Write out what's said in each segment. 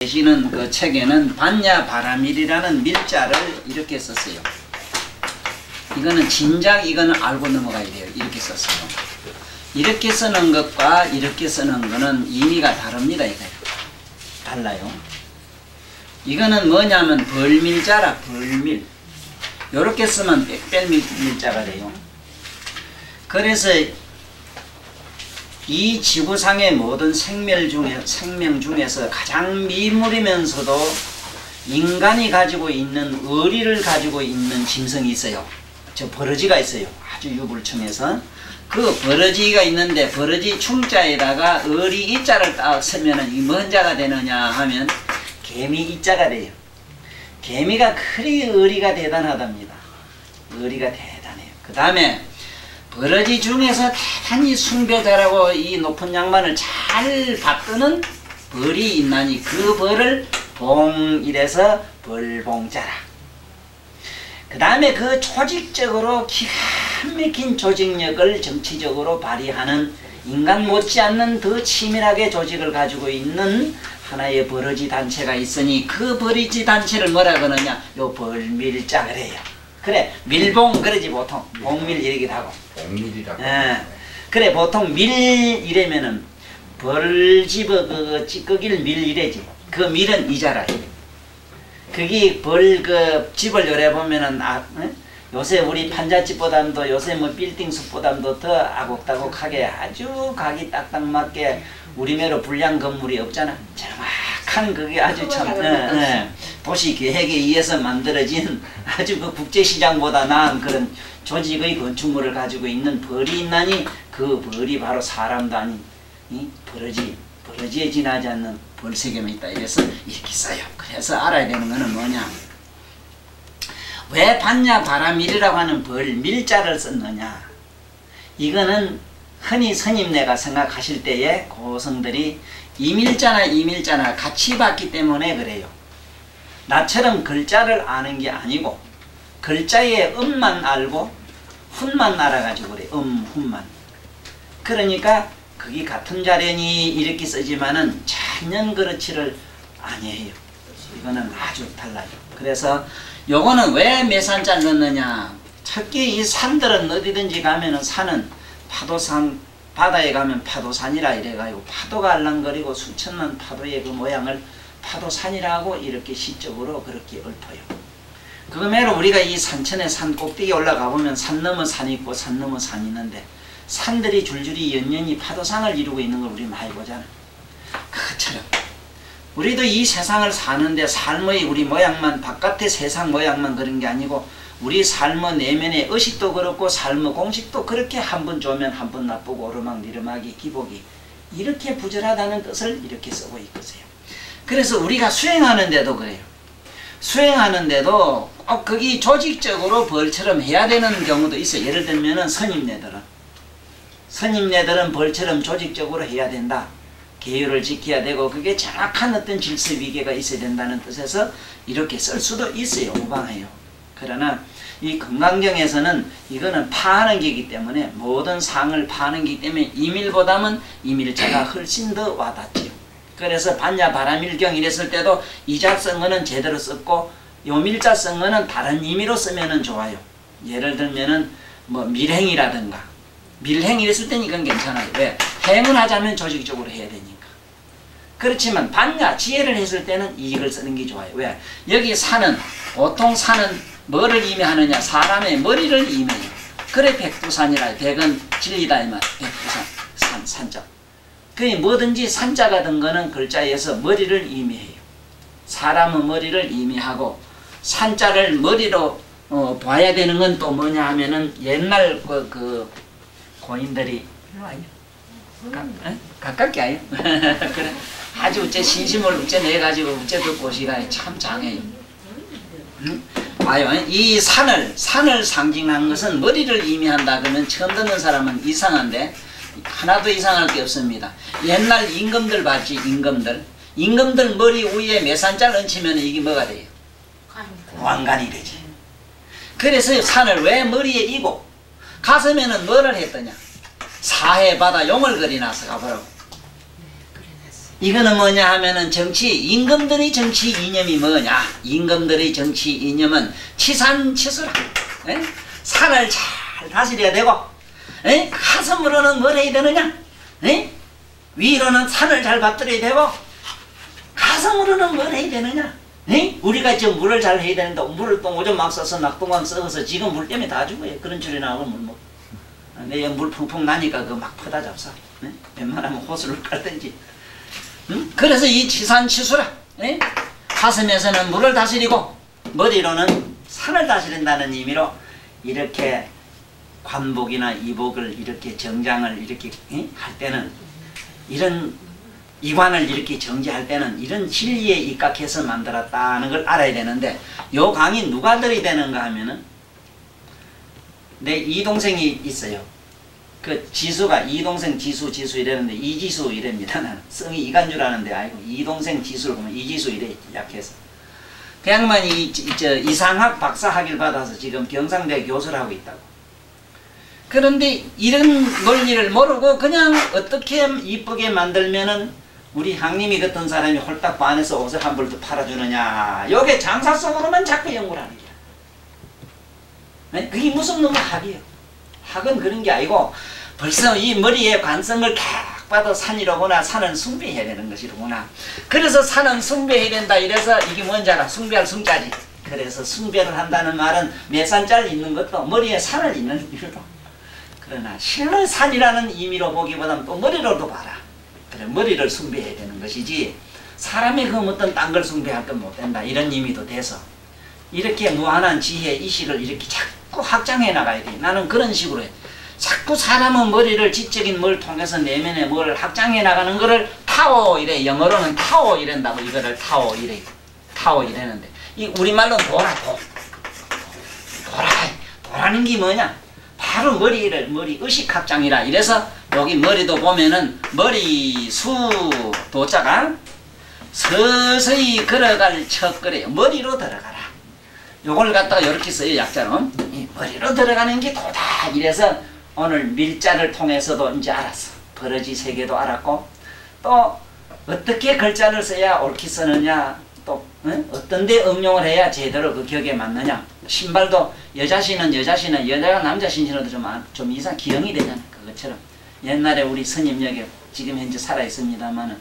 계시는 그 책에는 반야바라밀이라는 밀자를 이렇게 썼어요. 이거는 진작 이거는 알고 넘어가야 돼요. 이렇게 썼어요. 이렇게 쓰는 것과 이렇게 쓰는 거는 의미가 다릅니다. 이거 달라요. 이거는 뭐냐면 벌밀자라, 벌밀. 요렇게 쓰면 빽빽밀자가 돼요. 그래서 이 지구상의 모든 생명 중에서 가장 미물이면서도 인간이 가지고 있는 의리를 가지고 있는 짐승이 있어요. 저 버러지가 있어요. 아주 유불충해서. 그 버러지가 있는데 버러지 충자에다가 의리 이자를 딱 쓰면은 이 뭔 자가 되느냐 하면 개미 이자가 돼요. 개미가 그리 의리가 대단하답니다. 의리가 대단해요. 그 다음에 버러지 중에서 대단히 숭배 잘하고 이 높은 양반을 잘 받드는 벌이 있나니 그 벌을 봉이래서 벌봉자라. 그 다음에 그 조직적으로 기가 막힌 조직력을 정치적으로 발휘하는 인간 못지않는 더 치밀하게 조직을 가지고 있는 하나의 버러지 단체가 있으니 그 버러지 단체를 뭐라 그러냐? 요 벌밀자 그래요. 그래 밀봉 그러지 보통 봉밀 이러기도 하고 봉밀이라고. 그래 보통 밀 이래면은 벌집어 그 찌꺼기를 밀 이래지. 그 밀은 이자라. 그게 벌 그 집을 요래 보면은 요새 우리 판잣집보담도 요새 뭐 빌딩숲보담도 더 아곡다곡하게 아주 각이 딱딱 맞게 우리매로 불량 건물이 없잖아. 정확한 그게 아주 참 도시 계획에 의해서 만들어진 아주 그 국제시장보다 나은 그런 조직의 건축물을 가지고 있는 벌이 있나니 그 벌이 바로 사람도 아닌 버러지에 지나지 않는 벌세계만 있다. 이래서 이렇게 써요. 그래서 알아야 되는 거는 뭐냐? 왜 반야바라밀이라고 하는 벌밀자를 썼느냐? 이거는 흔히 스님네가 생각하실 때에 고성들이 이밀자나 같이 봤기 때문에 그래요. 나처럼 글자를 아는 게 아니고 글자의 음만 알고 훈만 알아가지고 그래. 훈만. 그러니까 그게 같은 자련이 이렇게 쓰지만은 전혀 그렇지를 아니에요. 이거는 아주 달라요. 그래서 요거는 왜 매산자를 넣느냐? 특히 이 산들은 어디든지 가면은 산은 파도산, 바다에 가면 파도산이라 이래가지고 파도가 알랑거리고 수천만 파도의 그 모양을 파도산이라고 이렇게 시적으로 그렇게 읊어요. 그러면 우리가 이 산천에 산 꼭대기에 올라가 보면 산 넘어 산이 있고 산 넘어 산이 있는데 산들이 줄줄이 연연히 파도상을 이루고 있는 걸 우리 많이 보잖아. 그것처럼 우리도 이 세상을 사는데 삶의 우리 모양만 바깥의 세상 모양만 그런 게 아니고 우리 삶의 내면의 의식도 그렇고 삶의 공식도 그렇게 한 번 좋으면 한 번 나쁘고 오르막니르막이 기복이 이렇게 부절하다는 뜻을 이렇게 쓰고 있거든요. 그래서 우리가 수행하는데도 그래요. 수행하는데도 꼭 거기 조직적으로 벌처럼 해야 되는 경우도 있어요. 예를 들면은 스님네들은 벌처럼 조직적으로 해야 된다. 계율을 지켜야 되고 그게 정확한 어떤 질서 위계가 있어야 된다는 뜻에서 이렇게 쓸 수도 있어요. 무방해요. 그러나 이 금강경에서는 이거는 파하는 기이기 때문에 모든 상을 파하는 기이기 때문에 이밀보다는 이밀자가 훨씬 더 와닿지요. 그래서 반야바라밀경 이랬을 때도 이자 쓴 거는 제대로 썼고 요 밀자 쓴 거는 다른 의미로 쓰면은 좋아요. 예를 들면은 뭐 밀행이라든가 밀행 이랬을 때는 이건 괜찮아요. 왜? 행을 하자면 조직적으로 해야 되니까. 그렇지만 반야 지혜를 했을 때는 이익을 쓰는 게 좋아요. 왜? 여기 산은 보통 산은 뭐를 의미하느냐? 사람의 머리를 의미해요. 그래 백두산이라 백은 진리다 이 말. 백두산 산자. 그게 뭐든지 산자가 든 거는 글자에서 머리를 의미해요. 사람의 머리를 의미하고 산자를 머리로 봐야 되는 건 또 뭐냐 하면은 옛날 그 고인들이 가깝게 아요. 그래 아주 어째 신심을 어째 내가지고 어째 듣고 시간이 참 장해요. 봐요. 이 산을 상징한 것은 머리를 의미한다 그러면 처음 듣는 사람은 이상한데 하나도 이상할 게 없습니다. 옛날 임금들 봤지? 임금들 머리 위에 매산자를 얹히면 이게 뭐가 돼요? 왕관이 되지. 그래서 산을 왜 머리에 이고 가슴에는 뭐를 했더냐? 사해 바다 용을 그리나서 가보라고. 이거는 뭐냐 하면은 임금들의 정치 이념이 뭐냐? 임금들의 정치 이념은 치산치수라. 에? 산을 잘 다스려야 되고, 에? 가슴으로는 뭘 해야 되느냐? 에? 위로는 산을 잘 받들어야 되고, 가슴으로는 뭘 해야 되느냐? 에? 우리가 지금 물을 잘 해야 되는데 물을 또 오줌 막 써서 낙동강 썩어서 지금 물 때문에 다 죽어요. 그런 줄이 나오면 물 먹고. 내가 물 펑펑 나니까 그거 막 퍼다 잡사. 에? 웬만하면 호수를 깔든지. 응? 그래서 이 치산치수라. 에? 가슴에서는 물을 다스리고 머리로는 산을 다스린다는 의미로 이렇게 관복이나 이복을 이렇게 정장을 이렇게 할 때는 이런 이관을 이렇게 정지할 때는 이런 진리에 입각해서 만들었다는 걸 알아야 되는데 요 강이 누가 들이대는가 하면은 내 이동생이 있어요. 그 지수가 이동생 지수 이랬는데 이지수 이랍니다. 나는 성이 이간 줄 아는데 아이고 이동생 지수를 보면 이지수 이래 약해서 그 양반이 이상학 박사학위를 받아서 지금 경상대 교수를 하고 있다고. 그런데 이런 논리를 모르고 그냥 어떻게 이쁘게 만들면은 우리 항림이 같은 사람이 홀딱 반해서 옷을 한 벌 더 팔아주느냐. 요게 장사 속으로만 자꾸 연구를 하는 거야. 그게 무슨 놈의 학이에요. 학은 그런 게 아니고 벌써 이 머리에 관성을 탁 봐도 산이로구나. 산은 숭배해야 되는 것이로구나. 그래서 산은 숭배해야 된다. 이래서 이게 뭔지 알아? 숭배할 숭자지. 그래서 숭배를 한다는 말은 매산자를 있는 것도 머리에 산을 있는 이유로. 그러나 실로 산이라는 의미로 보기보다는 또 머리로도 봐라. 그래 머리를 숭배해야 되는 것이지 사람의 그 어떤 딴 걸 숭배할 건 못 된다. 이런 의미도 돼서 이렇게 무한한 지혜 의식을 이렇게 자꾸 확장해 나가야 돼. 나는 그런 식으로 해. 자꾸 사람은 머리를 지적인 뭘 통해서 내면에 뭘 확장해 나가는 거를 타오 이래. 영어로는 타오 이란다고. 이거를 타오 이래. 타오 이래는데 이 우리말로 도라. 도라는 게 뭐냐? 바로 머리 의식 확장이라. 이래서 여기 머리도 보면은 머리 수 도자가 서서히 걸어갈 척거려요. 머리로 들어가라. 요걸 갖다가 이렇게 써요. 약자로. 머리로 들어가는 게 도다. 이래서 오늘 밀자를 통해서도 이제 알았어. 버러지 세계도 알았고 또 어떻게 글자를 써야 옳게 쓰느냐. 또 어떤 데 응용을 해야 제대로 그 격에 맞느냐. 신발도 여자가 남자 신신어도 좀 이상 기형이 되잖아. 그것처럼 옛날에 우리 스님 여기 지금 현재 살아 있습니다만은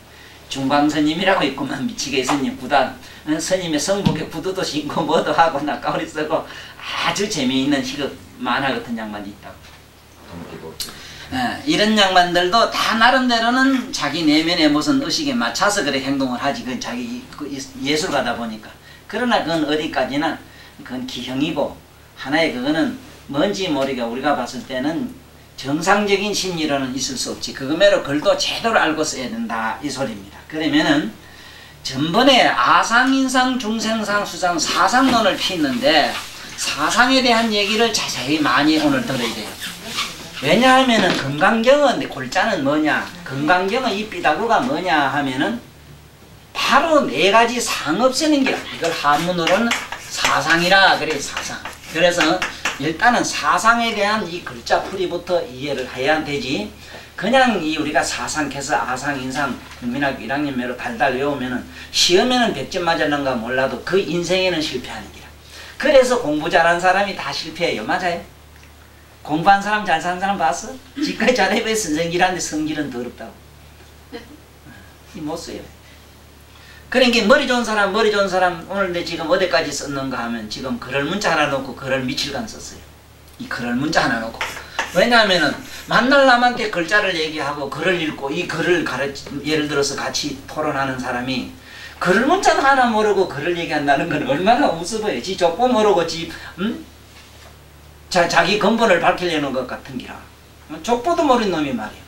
중광스님이라고 있구만. 미치게 스님 구단 스님의 성복에 구두도 신고 뭐도 하고 낙가오리 쓰고 아주 재미있는 희극 만화 같은 양반이 있다고. 이런 양반들도 다 나름대로는 자기 내면의 무슨 의식에 맞춰서 그렇게 행동을 하지. 그건 자기 예술가다 보니까. 그러나 그건 어디까지나 그건 기형이고 하나의 그거는 뭔지 모르게 우리가 봤을 때는 정상적인 심리로는 있을 수 없지. 그거매로 글도 제대로 알고 써야 된다. 이 소리입니다. 그러면은 전번에 아상인상 중생상 수상 사상론을 피했는데 사상에 대한 얘기를 자세히 많이 오늘 들어야 돼요. 왜냐하면은 금강경은 골자는 뭐냐? 금강경은 이 삐다구가 뭐냐 하면은 바로 네 가지 상 없애는 길. 이걸 한문으로는 사상이라 그래. 사상. 그래서 일단은 사상에 대한 이 글자 풀이부터 이해를 해야 되지. 그냥 이 우리가 사상해서 아상, 인상, 국민학교 1학년 매로 달달 외우면은 시험에는 100점 맞았는가 몰라도 그 인생에는 실패하는 기라. 그래서 공부 잘하는 사람이 다 실패해요. 맞아요? 공부한 사람 잘 사는 사람 봤어? 지금까지 잘해봐야 선생기라는데 성질은 더럽다고. 못 써요. 그러니까 머리 좋은 사람 오늘 내 지금 어디까지 썼는가 하면 지금 글을 문자 하나 놓고 글을 며칠간 썼어요. 이 글을 문자 하나 놓고. 왜냐하면은 만날 남한테 글자를 얘기하고 글을 읽고 이 글을 예를 들어서 같이 토론하는 사람이 글을 문자도 하나 모르고 글을 얘기한다는 건 얼마나 우습어요. 지 족보 모르고 자기 근본을 밝히려는 것 같은 기라. 족보도 모르는 놈이 말이에요.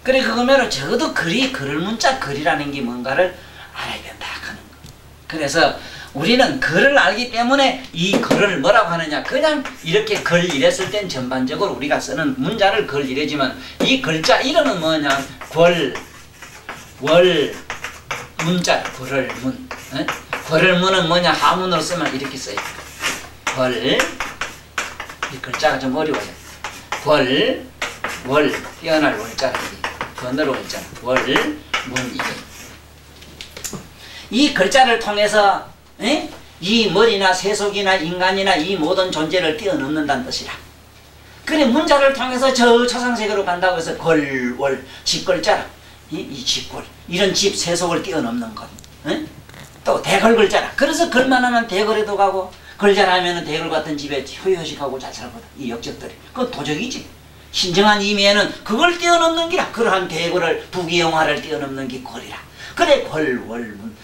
그래 그거면 적어도 글을 문자 글이라는 게 뭔가를 알아야 된다 하는 거. 그래서 우리는 글을 알기 때문에 이 글을 뭐라고 하느냐. 그냥 이렇게 글 이랬을 땐 전반적으로 우리가 쓰는 문자를 글 이래지만 이 글자 이름은 뭐냐. 문자 궐문. 궐문은 뭐냐. 하문으로 쓰면 이렇게 써요. 이 글자가 좀 어려워요. 뛰어날 월자가 건널 월자. 문 이게 이 글자를 통해서 이 머리나 세속이나 인간이나 이 모든 존재를 뛰어넘는다는 뜻이라. 그래 문자를 통해서 저 초상세계로 간다고 해서 걸월 집글자라. 이 집글 이런 집 세속을 뛰어넘는 것. 또 대걸 글자라. 그래서 글만 하면 대걸에도 가고 글 잘하면 대걸 같은 집에 효효식하고 잘 살거든. 이 역적들이. 그건 도적이지. 신정한 의미에는 그걸 뛰어넘는 기라. 그러한 대걸을 부귀영화를 뛰어넘는 게 글이라. 그래 걸월문.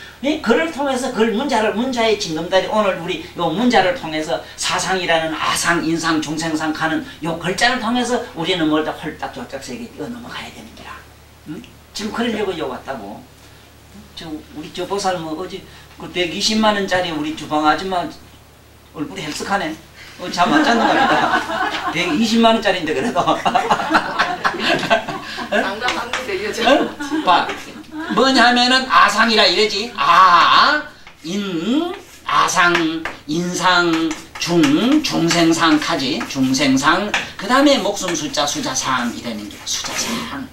글을 통해서 글 문자의 징검다리 오늘 우리 요 문자를 통해서 사상이라는 아상, 인상, 중생상 가는 요 글자를 통해서 우리는 뭘 다 홀딱졸딱 세계 뛰어넘어가야 되는 기라. 지금 그러려고 요 왔다고. 우리 저 보살 어제 그 120만 원짜리 우리 주방 아줌마 얼굴이 헬쓱하네. 잠 안 잤는 겁니다. 120만 원짜리인데 그래도. 장담합니다. 이거 봐. 뭐냐 하면은 아상이라 이래지. 아상, 인상, 중생상 카지. 중생상. 그 다음에 목숨 숫자, 수자상 이라는 게 수자상.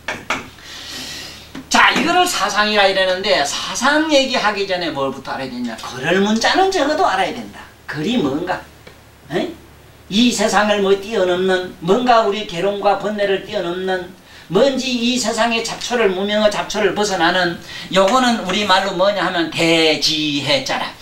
자, 이거를 사상이라 이러는데 사상 얘기하기 전에 뭘부터 알아야 되냐. 글을 문자는 적어도 알아야 된다. 글이 뭔가. 이 세상을 뭐 뛰어넘는 뭔가 우리 괴로움과 번뇌를 뛰어넘는 뭔지 이 세상의 잡초를 무명의 잡초를 벗어나는 요거는 우리말로 뭐냐 하면 대지해자라.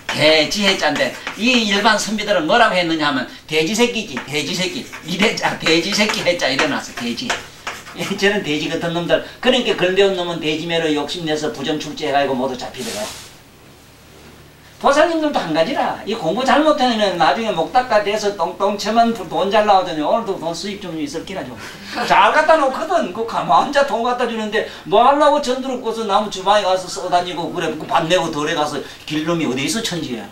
대지해자인데 이 일반 선비들은 뭐라고 했느냐 하면 돼지새끼지. 돼지새끼 이래자 돼지새끼 해자 일어났어. 돼지. 저는 돼지 같은 놈들. 그러니까 글 배운 놈은 돼지매로 욕심내서 부정출제 해가지고 모두 잡히더라. 보살님들도 한 가지라. 이 공부 잘못하면 나중에 목탁가 돼서 똥똥 쳐만 돈 잘 나오더니 오늘도 돈 수입 좀 있을 기나 좀. 잘 갖다 놓거든. 그 가만 혼자 돈 갖다 주는데 뭐 하려고 전두를 꽂아서 나무 주방에 가서 써다니고 그래. 그 밥 내고 덜에 가서 길놈이 어디 있어 천지야.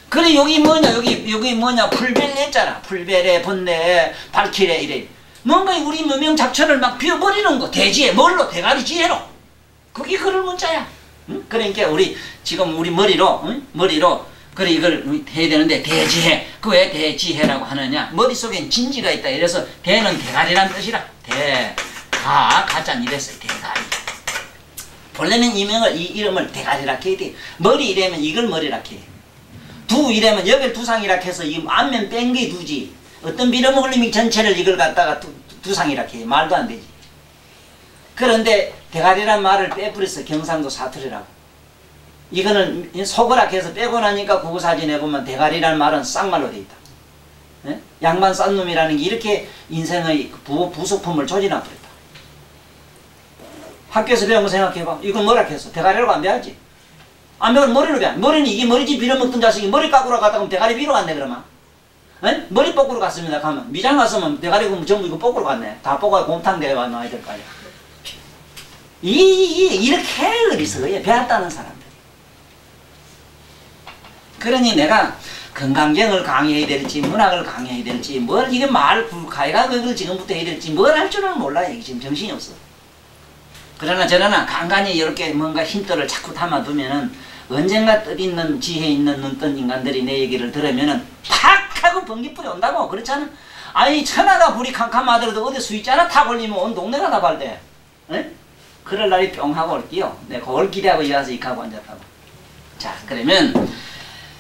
그래 여기 뭐냐 여기 뭐냐 풀벨 했잖아. 풀벨에 번뇌에 발키레 이래. 뭔가 우리 무명 잡초를 막 비워버리는 거. 대지에 뭘로 대가리 지혜로. 그게 글을 문자야. 그러니까 우리 지금 우리 머리로 그래 이걸 해야 되는데 대지해. 그 왜 대지해라고 하느냐. 머릿속엔 진지가 있다. 이래서 대는 대가리란 뜻이라. 가짠 이랬어요. 대가리. 본래는 이 이름을 대가리라 해야 돼. 머리 이래면 이걸 머리라 해. 두 이래면 여길 두상이라 해서 이 앞면 뺀 게 두지. 어떤 빌어먹을님이 전체를 이걸 갖다가 두상이라 해. 말도 안 되지. 그런데 대가리란 말을 빼버렸어. 경상도 사투리라고. 이거는 속으라 해서 빼고 나니까 구구사진에 보면 대가리란 말은 쌍말로 돼 있다. 예? 양반 싼 놈이라는 게 이렇게 인생의 부속품을 조진해버렸다. 학교에서 배운 거 생각해봐. 이건 뭐라 했어? 대가리라고 안 배웠지? 안 배우면 머리로 배워. 머리는 이게 머리집 빌어먹던 자식이 머리 깎으러 갔다 그러면 대가리 빌어 갔네 그러면. 예? 머리 뽑으러 갔습니다. 가면 미장 갔으면 대가리 전부 이거 뽑으러 갔네. 다 뽑아 곰탕 대와 놔야 될 거 아니야. 이렇게 어리석어요. 배웠다는 사람들. 그러니 내가 건강경을 강의해야 될지 문학을 강의해야 될지 뭘 이게 가해가 그걸 지금부터 해야 될지 뭘 할 줄은 몰라요. 지금 정신이 없어. 그러나 저러나 간간히 이렇게 뭔가 힌트를 자꾸 담아두면은 언젠가 뜻있는 지혜 있는 눈뜬 인간들이 내 얘기를 들으면은 팍 하고 번개불이 온다고. 그렇잖아. 아니 천하가 불이 캄캄하더라도 어디 수있잖아. 탁 올리면 온 동네가 다 발대. 에? 그럴 날이 뿅 하고 올게요. 내가 그걸 기대하고 일어나서 이카고 앉았다고. 자, 그러면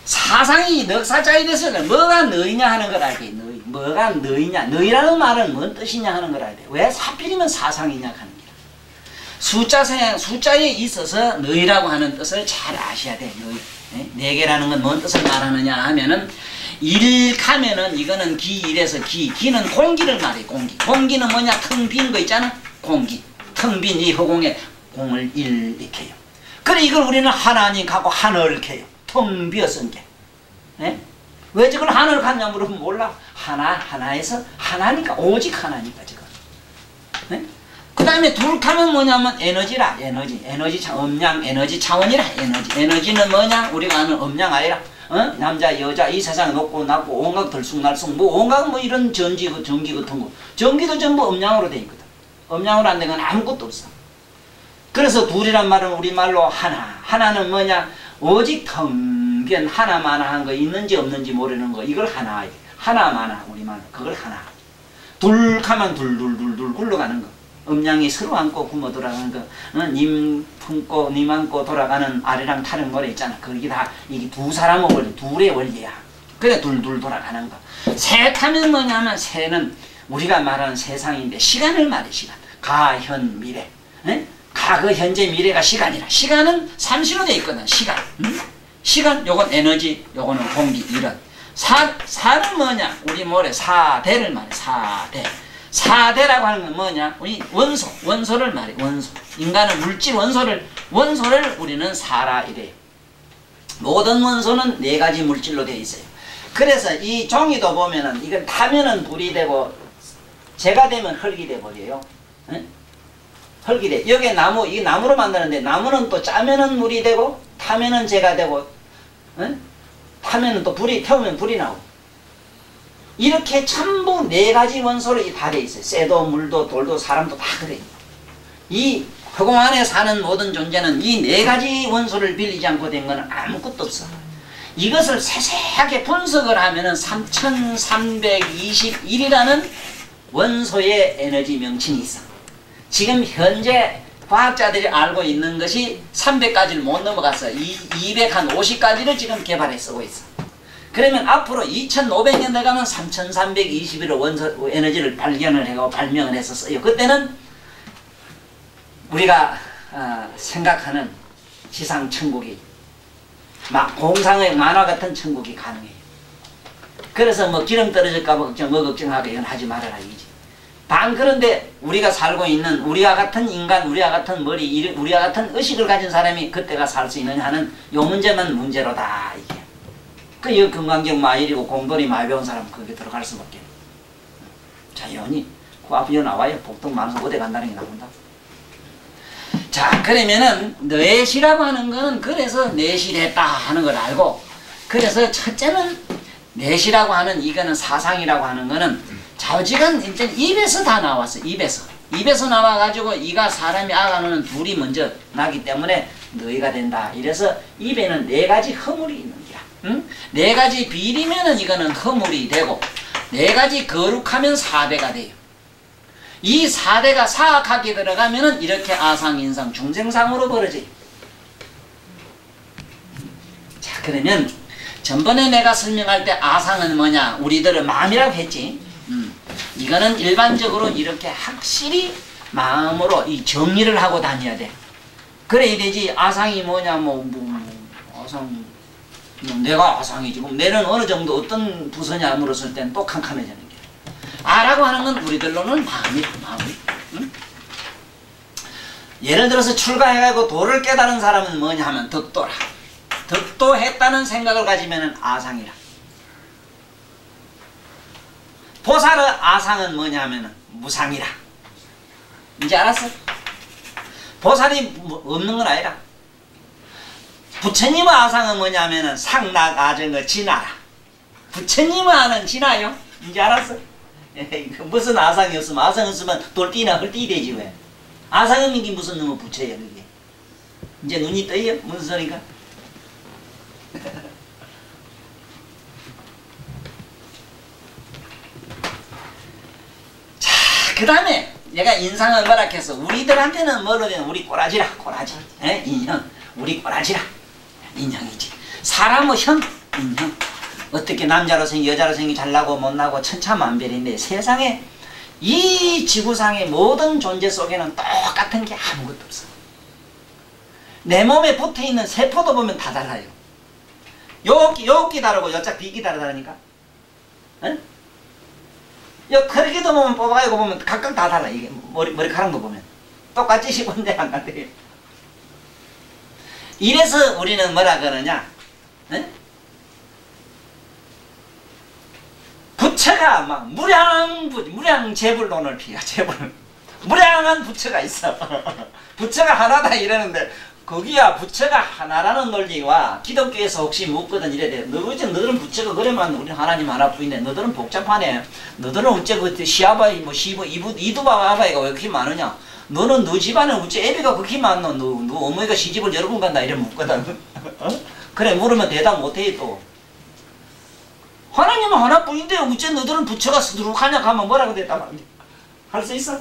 사상이 넉사자에 대해서는 뭐가 너희냐 하는 걸 알게. 너희. 뭐가 너희냐. 너희라는 말은 뭔 뜻이냐 하는 걸 알게. 왜 하필이면 사상이냐 하는 거야. 숫자에 있어서 너희라고 하는 뜻을 잘 아셔야 돼. 너희. 네 개라는 건 뭔 뜻을 말하느냐 하면은 일하면은 이거는 기일에서 기는 공기를 말해. 공기는 뭐냐. 텅 빈 거 있잖아. 공기. 텅 빈 이 허공에 공을 이렇게 해요. 그래 이걸 우리는 하나님 갖고 하늘을 캐요. 텅 비었은 게. 왜 저걸 하늘을 갖냐 물으면 몰라. 하나에서 하나니까. 오직 하나니까 저거. 그 다음에 둘 하면 뭐냐면 에너지라. 에너지 음량 에너지 차원이라. 에너지는 뭐냐. 우리가 아는 음량 아니라. 남자 여자 이 세상에 높고 낮고 온갖 들쑥날쑥 뭐 온갖 뭐 이런 전기 같은 거. 전기도 전부 음량으로 돼 있거든. 음량으로 안 된 건 아무것도 없어. 그래서 둘이란 말은 우리말로 하나는 뭐냐. 오직 텅 빈 하나만한 거 있는지 없는지 모르는 거. 이걸 하나만하 우리말로. 그걸 하나. 둘하면 둘둘둘둘 굴러가는 거. 음양이 서로 안고 굶어 돌아가는 거. 님 품고 님 안고 돌아가는 아래랑 타는 거래 있잖아. 그게 다 이게 두 사람의 원리, 둘의 원리야. 그래 둘둘 돌아가는 거. 셋하면 뭐냐면 셋은 우리가 말하는 세상인데 시간을 말해. 시간. 가, 현, 미래. 에? 과거, 현재, 미래가 시간이라. 시간은 삼시로 돼 있거든. 시간. 시간, 요건 에너지, 요거는 공기, 이런. 사는 뭐냐? 우리 뭐래? 사대를 말해. 사대. 사대라고 하는 건 뭐냐? 우리 원소, 원소를 말해. 원소. 인간은 물질 원소를 우리는 사라 이래요. 모든 원소는 네 가지 물질로 되어 있어요. 그래서 이 종이도 보면은 이건 타면은 불이 되고 재가 되면 흙이 돼 버려요. 흙이 돼. 여기 나무, 이 나무로 만드는데 나무는 또 짜면은 물이 되고 타면은 재가 되고 타면은 또 불이 태우면 불이 나오고 이렇게 전부 네 가지 원소로 다 돼 있어요. 쇠도 물도 돌도 사람도 다 그래요. 이 허공 안에 사는 모든 존재는 이 네 가지 원소를 빌리지 않고 된 건 아무것도 없어. 이것을 세세하게 분석을 하면은 3321이라는 원소의 에너지 명칭이 있어. 지금 현재 과학자들이 알고 있는 것이 300까지를 못 넘어갔어. 250까지를 지금 개발해 쓰고 있어. 그러면 앞으로 2500년대 가면 3321의 원소 에너지를 발견을 하고 발명을 해서 써요. 그때는 우리가 생각하는 지상 천국이 막 공상의 만화 같은 천국이 가능해요. 그래서 뭐 기름 떨어질까 봐 걱정하고 이건 하지 말아라 이지. 그런데 우리가 살고 있는 우리와 같은 인간, 우리와 같은 머리, 우리와 같은 의식을 가진 사람이 그때가 살 수 있느냐 하는 요 문제만 문제로다 이게. 그 금강경 마일이고 공돌이 많이 배운 사람은 거기에 들어갈 수밖에. 자연히 그 앞에 나와요. 복동 만성 어디 간다는 게 나온다. 자, 그러면은 뇌시라고 하는 거는 그래서 뇌시됐다 하는 걸 알고, 그래서 첫째는 뇌시라고 하는 이거는 사상이라고 하는 거는 자직은 이제 입에서 다 나왔어. 입에서 나와가지고 이가 사람이 아가는 둘이 먼저 나기 때문에 너희가 된다. 이래서 입에는 네 가지 허물이 있는 거야. 응? 네 가지 비리면은 이거는 허물이 되고, 네 가지 거룩하면 사대가 돼요. 이 사대가 사악하게 들어가면은 이렇게 아상인상 중생상으로 벌어져요. 자, 그러면 전번에 내가 설명할 때 아상은 뭐냐? 우리들은 마음이라고 했지. 이거는 일반적으로 이렇게 확실히 마음으로 이 정리를 하고 다녀야 돼. 그래야 되지. 아상이 뭐냐? 아상. 내가 아상이지. 그럼 내는 어느 정도 어떤 부서냐 물었을 땐 또 캄캄해지는 게. 아라고 하는 건 우리들로는 마음이다. 마음. 응? 예를 들어서 출가해가지고 도를 깨달은 사람은 뭐냐 하면 덕도라. 덕도했다는 생각을 가지면 아상이라. 보살의 아상은 뭐냐 하면 무상이라. 이제 알았어? 보살이 없는 건 아니라. 부처님의 아상은 뭐냐 하면 상락 아정의 진화라. 부처님의 아는 진화요. 이제 알았어? 무슨 아상이 없으면, 아상 없으면 돌띠나 헐띠 되지 왜? 아상 없는 게 무슨 놈의 부처야 그게. 이제 눈이 떠요? 무슨 소리가? 자, 그 다음에 얘가 인상을 뭐라 했어? 우리들한테는 뭐로 되는 우리 꼬라지라. 꼬라지. 인형. 우리 꼬라지라. 인형이지. 사람의 형. 인형. 어떻게 남자로 생기 여자로 생기 잘나고 못나고 천차만별인데 세상에 이 지구상의 모든 존재 속에는 똑같은 게 아무것도 없어. 내 몸에 붙어있는 세포도 보면 다 달라요. 요끼 다르고 요짝 비끼 다르다니까. 응? 요 털기도 보면 뽑아가지고 보면 각각 다 달라. 이게 머리카락도 보면 똑같이 씹은데 안 같아요. 이래서 우리는 뭐라 그러냐? 응? 부처가 막 무량재불론을 피워. 재불 무량한 부처가 있어. 부처가 하나다 이러는데 거기야 부처가 하나라는 논리와 기독교에서 혹시 묻거든 이래 돼. 너희들은 부처가 그래만 우리 하나님 하나뿐인데 너희들은 복잡하네. 너희들은 어째 그 시아바 뭐 시부 이두바 아바이가 왜 그렇게 많으냐? 너는 너 집안에 어째 애비가 그렇게 많노? 너 어머니가 시집을 여러 번 간다 이래 묻거든. 그래 물으면 대답 못해 또. 하나님은 하나뿐인데 어째 너들은 부처가 수두룩하냐 하면 뭐라고 됐단 말이야. 할 수 있어?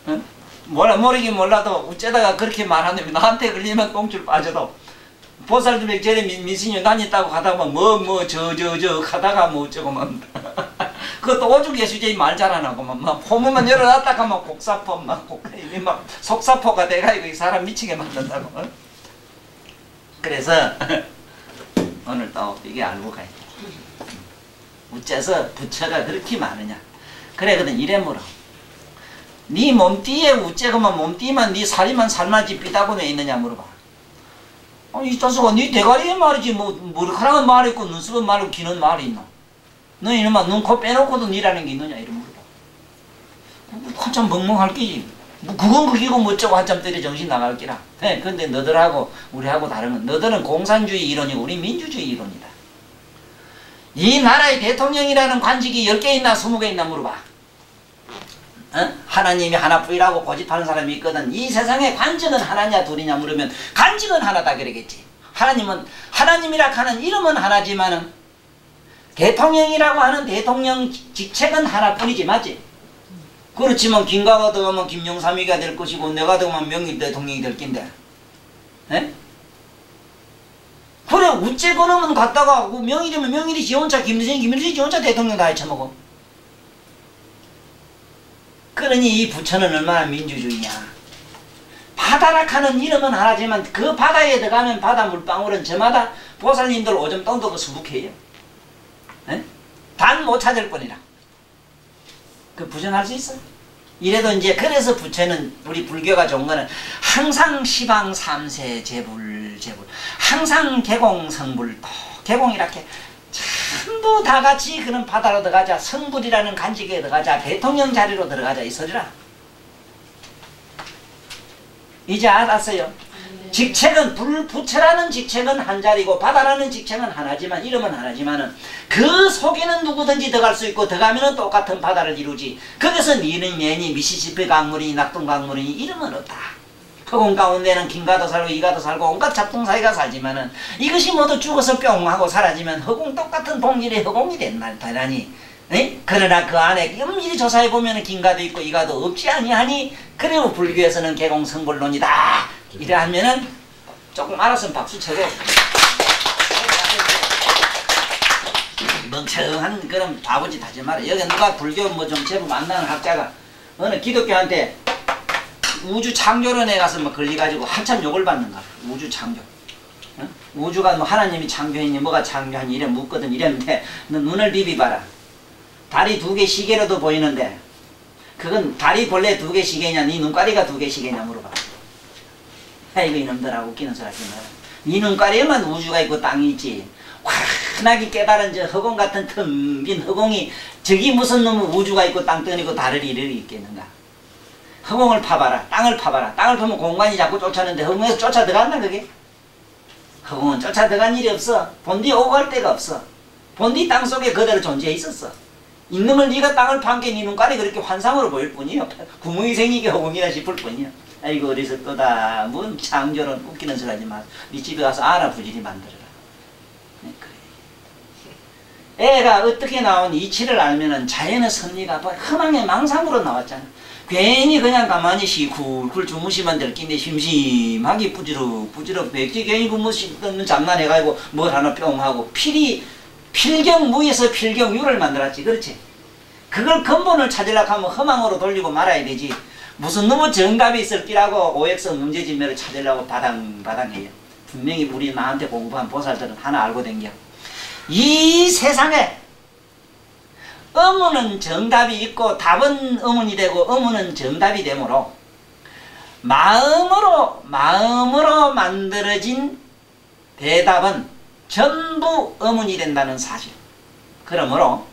응? 모르긴 몰라도 어째다가 그렇게 말하는데 나한테 걸리면 똥줄 빠져도 보살들이 저래 미신이 다녔다고 하다가 저 하다가 뭐 어쩌고 막 그것도 오죽 예수제이 말 잘하나고만 막 포문만 열어놨다가 막 곡사포 막 속사포가 돼가지고 이 사람 미치게 만든다고. 어? 그래서 오늘 또 이게 알고 가야 돼. 어째서 부처가 그렇게 많으냐. 그래거든 이래 물어. 네 몸띠에 어째그만 몸띠만 네 살이만 살만지 삐다고 왜 있느냐 물어봐. 이 자식아 네 대가리에 말이지 뭐 머리카락은 말이 있고 눈썹은 말이고 귀는 말이 있나. 너 이놈아 눈 코 빼놓고도 니라는 게 있느냐 이런 물어봐. 한참 멍멍할 끼지. 뭐 그건 그기고 뭐쩌고 한참 때려 정신 나갈 끼라. 네, 근데 너들하고 우리하고 다른 건 너들은 공산주의 이론이고 우리 민주주의 이론이다. 이 나라의 대통령이라는 관직이 10개 있나 20개 있나 물어봐. 어? 하나님이 하나뿐이라고 고집하는 사람이 있거든. 이 세상에 관직은 하나냐 둘이냐 물으면 관직은 하나다 그러겠지. 하나님이라 하는 이름은 하나지만은 대통령이라고 하는 대통령 직책은 하나뿐이지 맞지? 그렇지만 김가가 들어가면 김영삼이가 될 것이고 내가 들어가면 명일 대통령이 될 낀데. 에? 그래 우째 그놈은 갔다가 명일이면 명일이 지 혼자 김일성이 지 혼자 대통령 다 해쳐먹어. 그러니 이 부처는 얼마나 민주주의냐. 바다라 하는 이름은 하나지만 그 바다에 들어가면 바다 물방울은 저마다 보살님들 오줌 똥도 수북해요. 단 못 찾을 뿐이라. 그 부정할 수 있어? 이래도 이제 그래서 부처는 우리 불교가 좋은 거는 항상 시방 삼세 제불 항상 개공 성불 개공 이렇게 전부 다 같이 그런 바다로 들어가자. 성불이라는 간직에 들어가자. 대통령 자리로 들어가자 이 소리라. 이제 알았어요? 직책은 부처라는 직책은 한 자리고 바다라는 직책은 하나지만 이름은 하나지만은 그 속에는 누구든지 들어갈 수 있고 들어가면은 똑같은 바다를 이루지. 거기서 니는 얘니 미시시피 강물이니 낙동 강물이니 이름은 없다. 허공 가운데는 김가도 살고 이가도 살고 온갖 잡동사이가 살지만은 이것이 모두 죽어서 뿅 하고 사라지면 허공 똑같은 동일의 허공이 된다니. 그러나 그 안에 엄밀히 조사해 보면은 김가도 있고 이가도 없지 아니하니 그리고 불교에서는 개공성불론이다. 이래 하면은 조금 알았으면 박수 쳐고 멍청한 그런 바보짓 하지 마라. 여기 누가 불교 뭐 좀 제법 만나는 학자가 어느 기독교한테 우주 창조론에 가서 뭐 걸려가지고 한참 욕을 받는가. 우주 창조. 어? 우주가 뭐 하나님이 창조했니 뭐가 창조하니 이래 묻거든. 이랬는데 너 눈을 비비봐라. 다리 2개 시계로도 보이는데 그건 다리 본래 2개 시계냐 네 눈가리가 2개 시계냐 물어봐. 아이고 이놈들하고 웃기는 소리 하지 마라. 네 눈가리에만 우주가 있고 땅이 있지. 환하게 깨달은 저 허공 같은 텅 빈 허공이 저기 무슨 놈의 우주가 있고 땅덩이고 다를 일이 있겠는가. 허공을 파봐라. 땅을 파봐라. 땅을 파면 공간이 자꾸 쫓아는데 허공에서 쫓아 들어간다 그게? 허공은 쫓아 들어간 일이 없어. 본디 오고 갈 데가 없어. 본디 땅속에 그대로 존재해 있었어. 있는걸 네가 땅을 판게 네 눈깔이 그렇게 환상으로 보일 뿐이요. 구멍이 생기게 허공이라 싶을 뿐이야. 아이고 어디서 또다. 뭔 창조론 웃기는 소리 하지 마. 네 집에 가서 알아 부지리 만들어라. 네, 그래. 애가 어떻게 나온 이치를 알면은 자연의 섭리가 허망의 망상으로 나왔잖아. 괜히 그냥 가만히 굴굴 주무시면 될 낀데 심심하게 부지럭 백지 괜히 뭐 씹는 장난해가지고 뭘 하나 뿅 하고 필경무에서 필경유를 만들었지. 그렇지? 그걸 근본을 찾으려고 하면 허망으로 돌리고 말아야 되지. 무슨 너무 정답이 있을 끼라고 오엑스 문제지매를 찾으려고 바당해요. 분명히 우리 나한테 공부한 보살들은 하나 알고 댕겨. 이 세상에 의문은 정답이 있고 답은 의문이 되고 의문은 정답이 되므로 마음으로 만들어진 대답은 전부 의문이 된다는 사실. 그러므로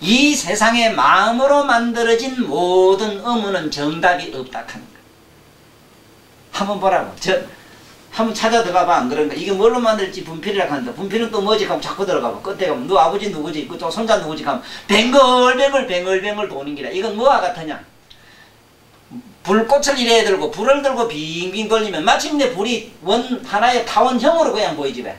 이 세상에 마음으로 만들어진 모든 의문은 정답이 없다 하는 거야. 한번 보라고. 한번 찾아 들어가봐. 안 그런가? 이게 뭘로 만들지? 분필이라고 한다. 분필은 또 뭐지? 하면 자꾸 들어가봐. 끝에 가면 너 아버지 누구지? 그또 손자 누구지? 하면 뱅글뱅글 도는 기라. 이건 뭐와 같으냐? 불꽃을 이래 불을 들고 빙빙 돌리면 마침내 불이 하나의 타원형으로 그냥 보이지 왜?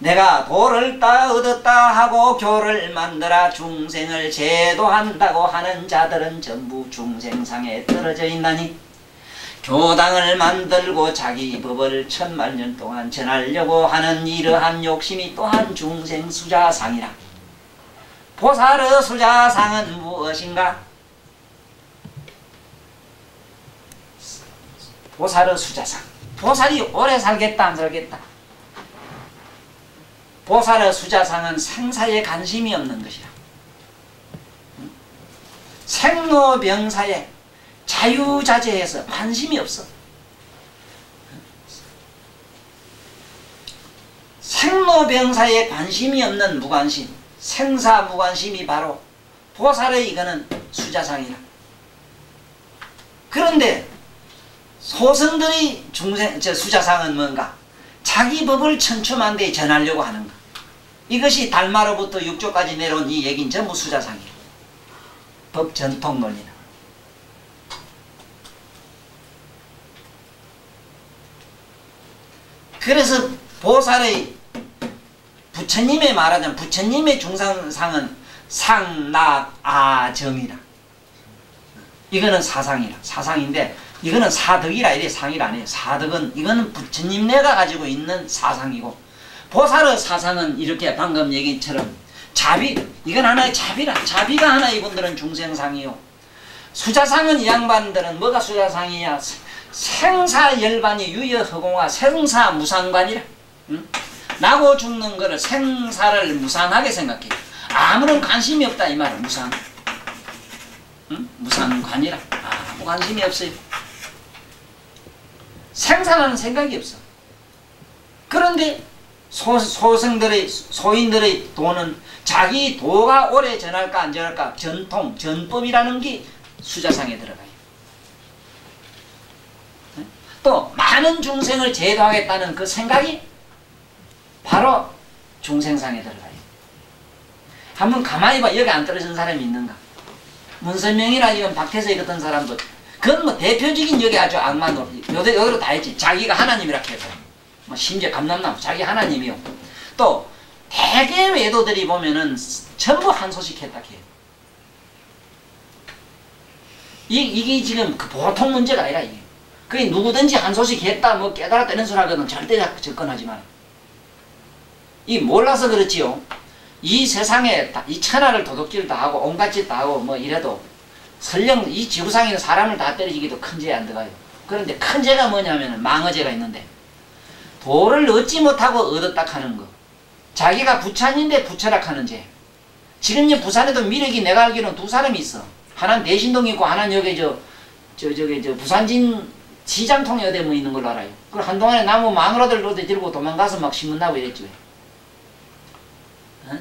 내가 도를 얻었다 하고 교를 만들어 중생을 제도한다고 하는 자들은 전부 중생상에 떨어져 있나니 교당을 만들고 자기 법을 천만년 동안 전하려고 하는 이러한 욕심이 또한 중생수자상이라. 보살의 수자상은 무엇인가? 보살의 수자상. 보살이 오래 살겠다 안 살겠다? 보살의 수자상은 생사에 관심이 없는 것이라. 생로병사에 자유자재해서 관심이 없어. 생로병사에 관심이 없는 무관심, 생사무관심이 바로 보살의 이거는 수자상이라. 그런데 소승들의 수자상은 뭔가? 자기 법을 천추만대에 전하려고 하는 것. 이것이 달마로부터 육조까지 내려온 이 얘기는 전부 수자상이에요. 법 전통 논리는. 그래서 보살의 부처님의 말하자면 부처님의 중상상은 상납아정이라. 이거는 사상이라. 사상인데 이거는 사덕이라 이래. 상이라 아니에요. 사덕은 이거는 부처님 내가 가지고 있는 사상이고, 보살의 사상은 이렇게 방금 얘기처럼 자비, 이건 하나의 자비라. 자비가 하나 이분들은 중생상이요. 수자상은 이 양반들은 뭐가 수자상이냐? 생사열반이 유여허공화 생사무상관이라. 응? 나고 죽는 거를 생사를 무상하게 생각해. 아무런 관심이 없다 이 말은 무상. 응? 무상관이라. 아무 관심이 없어요. 생사라는 생각이 없어. 그런데 소승들의 소인들의 도는 자기 도가 오래 전할까 안 전할까 전통 전법이라는 게 수자상에 들어가요. 또 많은 중생을 제도하겠다는 그 생각이 바로 중생상에 들어가요. 한번 가만히 봐. 여기 안 떨어진 사람이 있는가? 문선명이나 이건 박태서 이랬던 사람도 그건 뭐 대표적인 여기 아주 악마 노릇. 여기로 다 했지. 자기가 하나님이라 해서 뭐 심지어 감남나무 자기 하나님이요. 또 대개 외도들이 보면은 전부 한 소식 했다 해요. 이게 지금 그 보통 문제가 아니라 이게. 그게 누구든지 한 소식 했다 뭐 깨달았다 이런 소리 하거든 절대 접근하지 마라. 이 몰라서 그렇지요. 이 세상에 이 천하를 도둑질 다 하고 온갖 짓 다 하고 뭐 이래도 설령 이 지구상에 있는 사람을 다 때리기도 큰 죄 안 들어가요. 그런데 큰 죄가 뭐냐면 망어죄가 있는데 도를 얻지 못하고 얻었다 하는 거. 자기가 부찬인데 부처락하는 죄. 지금 이 부산에도 미륵이 내가 알기로는 두 사람이 있어. 하나는 대신동에 있고 하나는 여기 저 부산진 시장통에 어디 뭐 있는 걸로 알아요. 그 한동안에 나무 마누라들 어디 들고 도망가서 막 신문나고 이랬지. 어?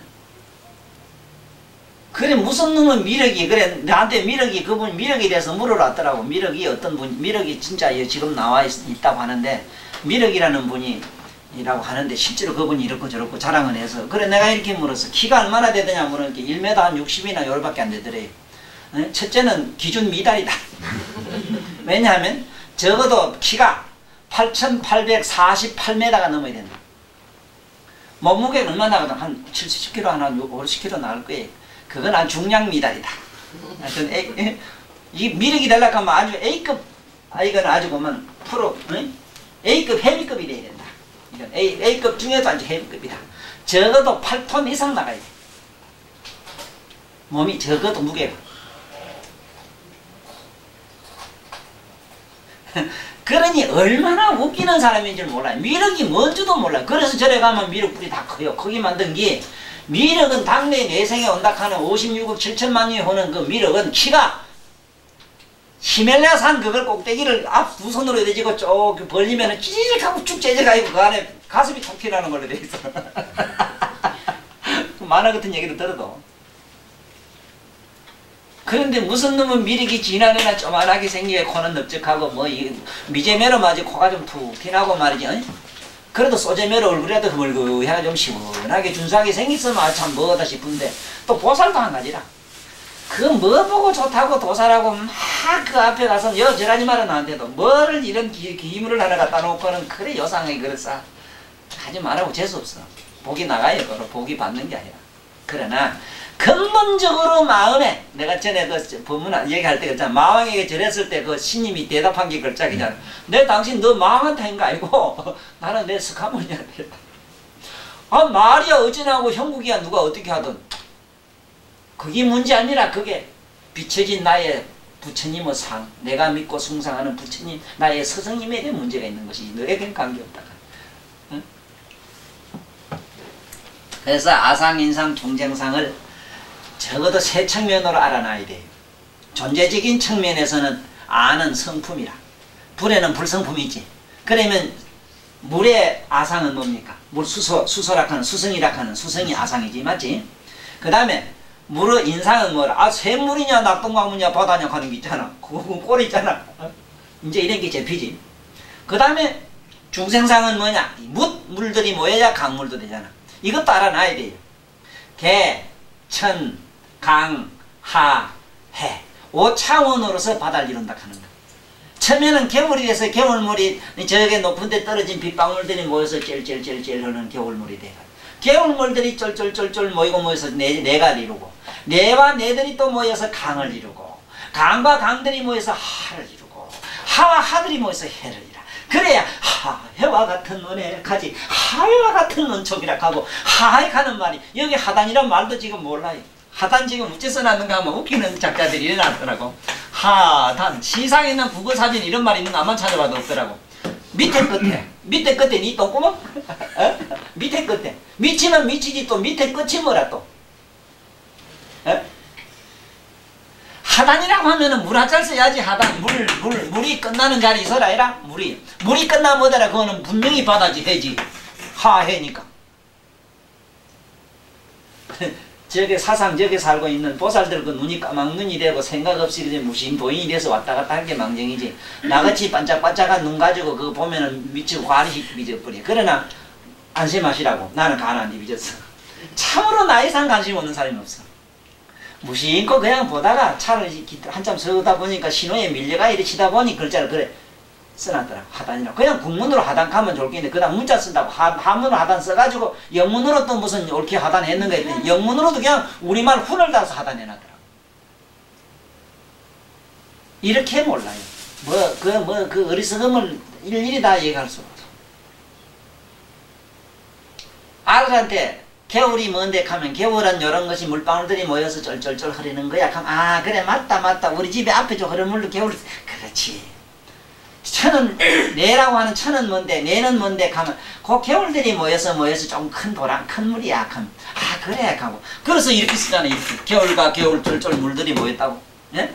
그래 무슨 놈은 미륵이 그래 나한테 미륵이 그분 미륵에 대해서 물어봤더라고. 미륵이 어떤 분 미륵이 진짜 지금 나와 있다고 하는데 미륵이라는 분이 이라고 하는데 실제로 그분이 이렇고 저렇고 자랑을 해서 그래 내가 이렇게 물었어. 키가 얼마나 되더냐 물으니까 1m 한 60이나 요렇게 안 되더래. 첫째는 기준 미달이다. 왜냐하면 적어도 키가 8,848m가 넘어야 된다. 몸무게가 얼마나 나거든? 한 70kg, 한 50kg 나올 거예요. 그건 한 중량 미달이다. 하여튼 이 미륵이 되려고 하면 아주 A급, 이건 아주 보면 프로, A급 헤비급이 돼야 된다. 이건 A급 중에도 아주 헤비급이다. 적어도 8톤 이상 나가야 돼. 몸이 적어도 무게가. 그러니 얼마나 웃기는 사람인지 몰라요. 미륵이 뭔지도 몰라요. 그래서 절에 가면 미륵 뿌리 다 커요. 크게 만든 게 미륵은 당내 내생에 온다 하는 56억 7천만이 오는 그 미륵은 키가 히말라야산 그걸 꼭대기를 앞 두 손으로 대지고 쭉 벌리면 찌직 하고 쭉 째져가지고 그 안에 가슴이 톡 튀어나오는 걸로 돼 있어. 만화 같은 얘기를 들어도. 그런데 무슨 놈은 미륵이 지난해나 조만하게 생기게 코는 넓적하고 뭐 미제매로 맞이 코가 좀 툭 튀나고 말이지. 그래도 소제매로 얼굴에도 흐물흐물하게 좀 시원하게 준수하게 생겼으면 참 뭐다 싶은데 또 보살도 한 가지라. 그 뭐 보고 좋다고 도살하고 막 그 앞에 가서 저라지 말은 나한테도 뭐를 이런 기물을 하나 갖다 놓고는 그래 요상하게 그랬어. 하지 말라고 재수없어. 복이 나가요. 그걸 복이 받는 게 아니라. 그러나 근본적으로 마음에 내가 전에 그 법문 얘기할 때 그랬잖아. 마왕에게 절했을 때 그 신님이 대답한 게 걸작이잖아. 내 당신 너 마왕한테 한 거 아니고 나는 내 스카모니한테. 아 말이야 어찌나고 형국이야 누가 어떻게 하든 그게 문제 아니라 그게 비춰진 나의 부처님의 상, 내가 믿고 숭상하는 부처님, 나의 스승님에게 문제가 있는 것이 너에겐 관계없다. 응? 그래서 아상, 인상, 중생상을 적어도 세 측면으로 알아놔야 돼요. 존재적인 측면에서는 아는 성품이라. 불에는 불성품이지. 그러면 물의 아상은 뭡니까? 물 수소락하는 수성이락하는 수성이 아상이지, 맞지? 그 다음에 물의 인상은 뭐라? 아, 샘물이냐, 낙동강물이냐, 바다냐 하는 게 있잖아. 그건 꼴이 있잖아. 이제 이런 게 잡히지. 그 다음에 중생상은 뭐냐? 물들이 모여야 강물도 되잖아. 이것도 알아놔야 돼요. 개, 천, 강, 하, 해. 5차원으로서 바다를 이룬다 하는 거. 처음에는 겨울이 돼서 겨울물이 저게 높은 데 떨어진 빗방울들이 모여서 찔찔찔찔 흐르는 겨울물이 돼가. 겨울물들이 쫄쫄쫄쫄 모여서 내가 이루고 내와 내들이 또 모여서 강을 이루고 강과 강들이 모여서 하를 이루고 하와 하들이 모여서 해를 이루라. 그래야 해와 같은 눈에 가지 하와 같은 눈촉이라 하고 하에 가는 말이 여기 하단이란 말도 지금 몰라요. 하단 지금 어째 써놨는가 하면 웃기는 작가들이 일어나더라고. 하단 시상에 있는 국어사진 이런 말 있는 거 아무만 찾아봐도 없더라고. 밑에 끝에 니 똥구멍? 어? 밑에 끝에 미치면 미치지 또 밑에 끝이 뭐라 또? 어? 하단이라고 하면은 물하잘 써야지. 하단 물이 끝나는 자리 있어라 해라. 물이 끝나면 뭐더라. 그거는 분명히 바다지 해지. 하해니까. 저게 사상 저게 살고 있는 보살들 그 눈이 까막눈이 되고 생각 없이 그냥 무심보인이 돼서 왔다 갔다 한 게 망정이지. 나같이 반짝반짝한 눈 가지고 그거 보면은 미치고 관이 빚어버려. 그러나 안심하시라고. 나는 간 안 빚었어. 참으로 나 이상 관심 없는 사람이 없어. 무심코 그냥 보다가 차를 한참 서다 보니까 신호에 밀려가 이래 치다 보니 글자를 그래 써놨더라고. 하단이라고. 그냥 국문으로 하단 가면 좋을 겠는데 그 다음 문자 쓴다고 한문으로 하단 써가지고 영문으로 또 무슨 옳게 하단 했는가 했더니 영문으로도 그냥 우리말 훈을 달아서 하단 해놨더라고. 이렇게 몰라요. 그 어리석음을 일일이 다 얘기할 수가 없어. 아들한테 겨울이 뭔데 하면 겨울은 이런 것이 물방울들이 모여서 쫄쫄쫄 흐르는 거야. 그럼 아 그래 맞다 우리 집에 앞에 저 흐르는 물로 겨울 그렇지. 천은 내라고 하는 천은 뭔데 내는 뭔데 하면 그 겨울들이 모여서 좀 큰 도랑 큰 물이야. 그럼 아 그래 하고 그래서 이렇게 쓰잖아. 이렇게 겨울과 겨울 쫄쫄 물들이 모였다고. 예?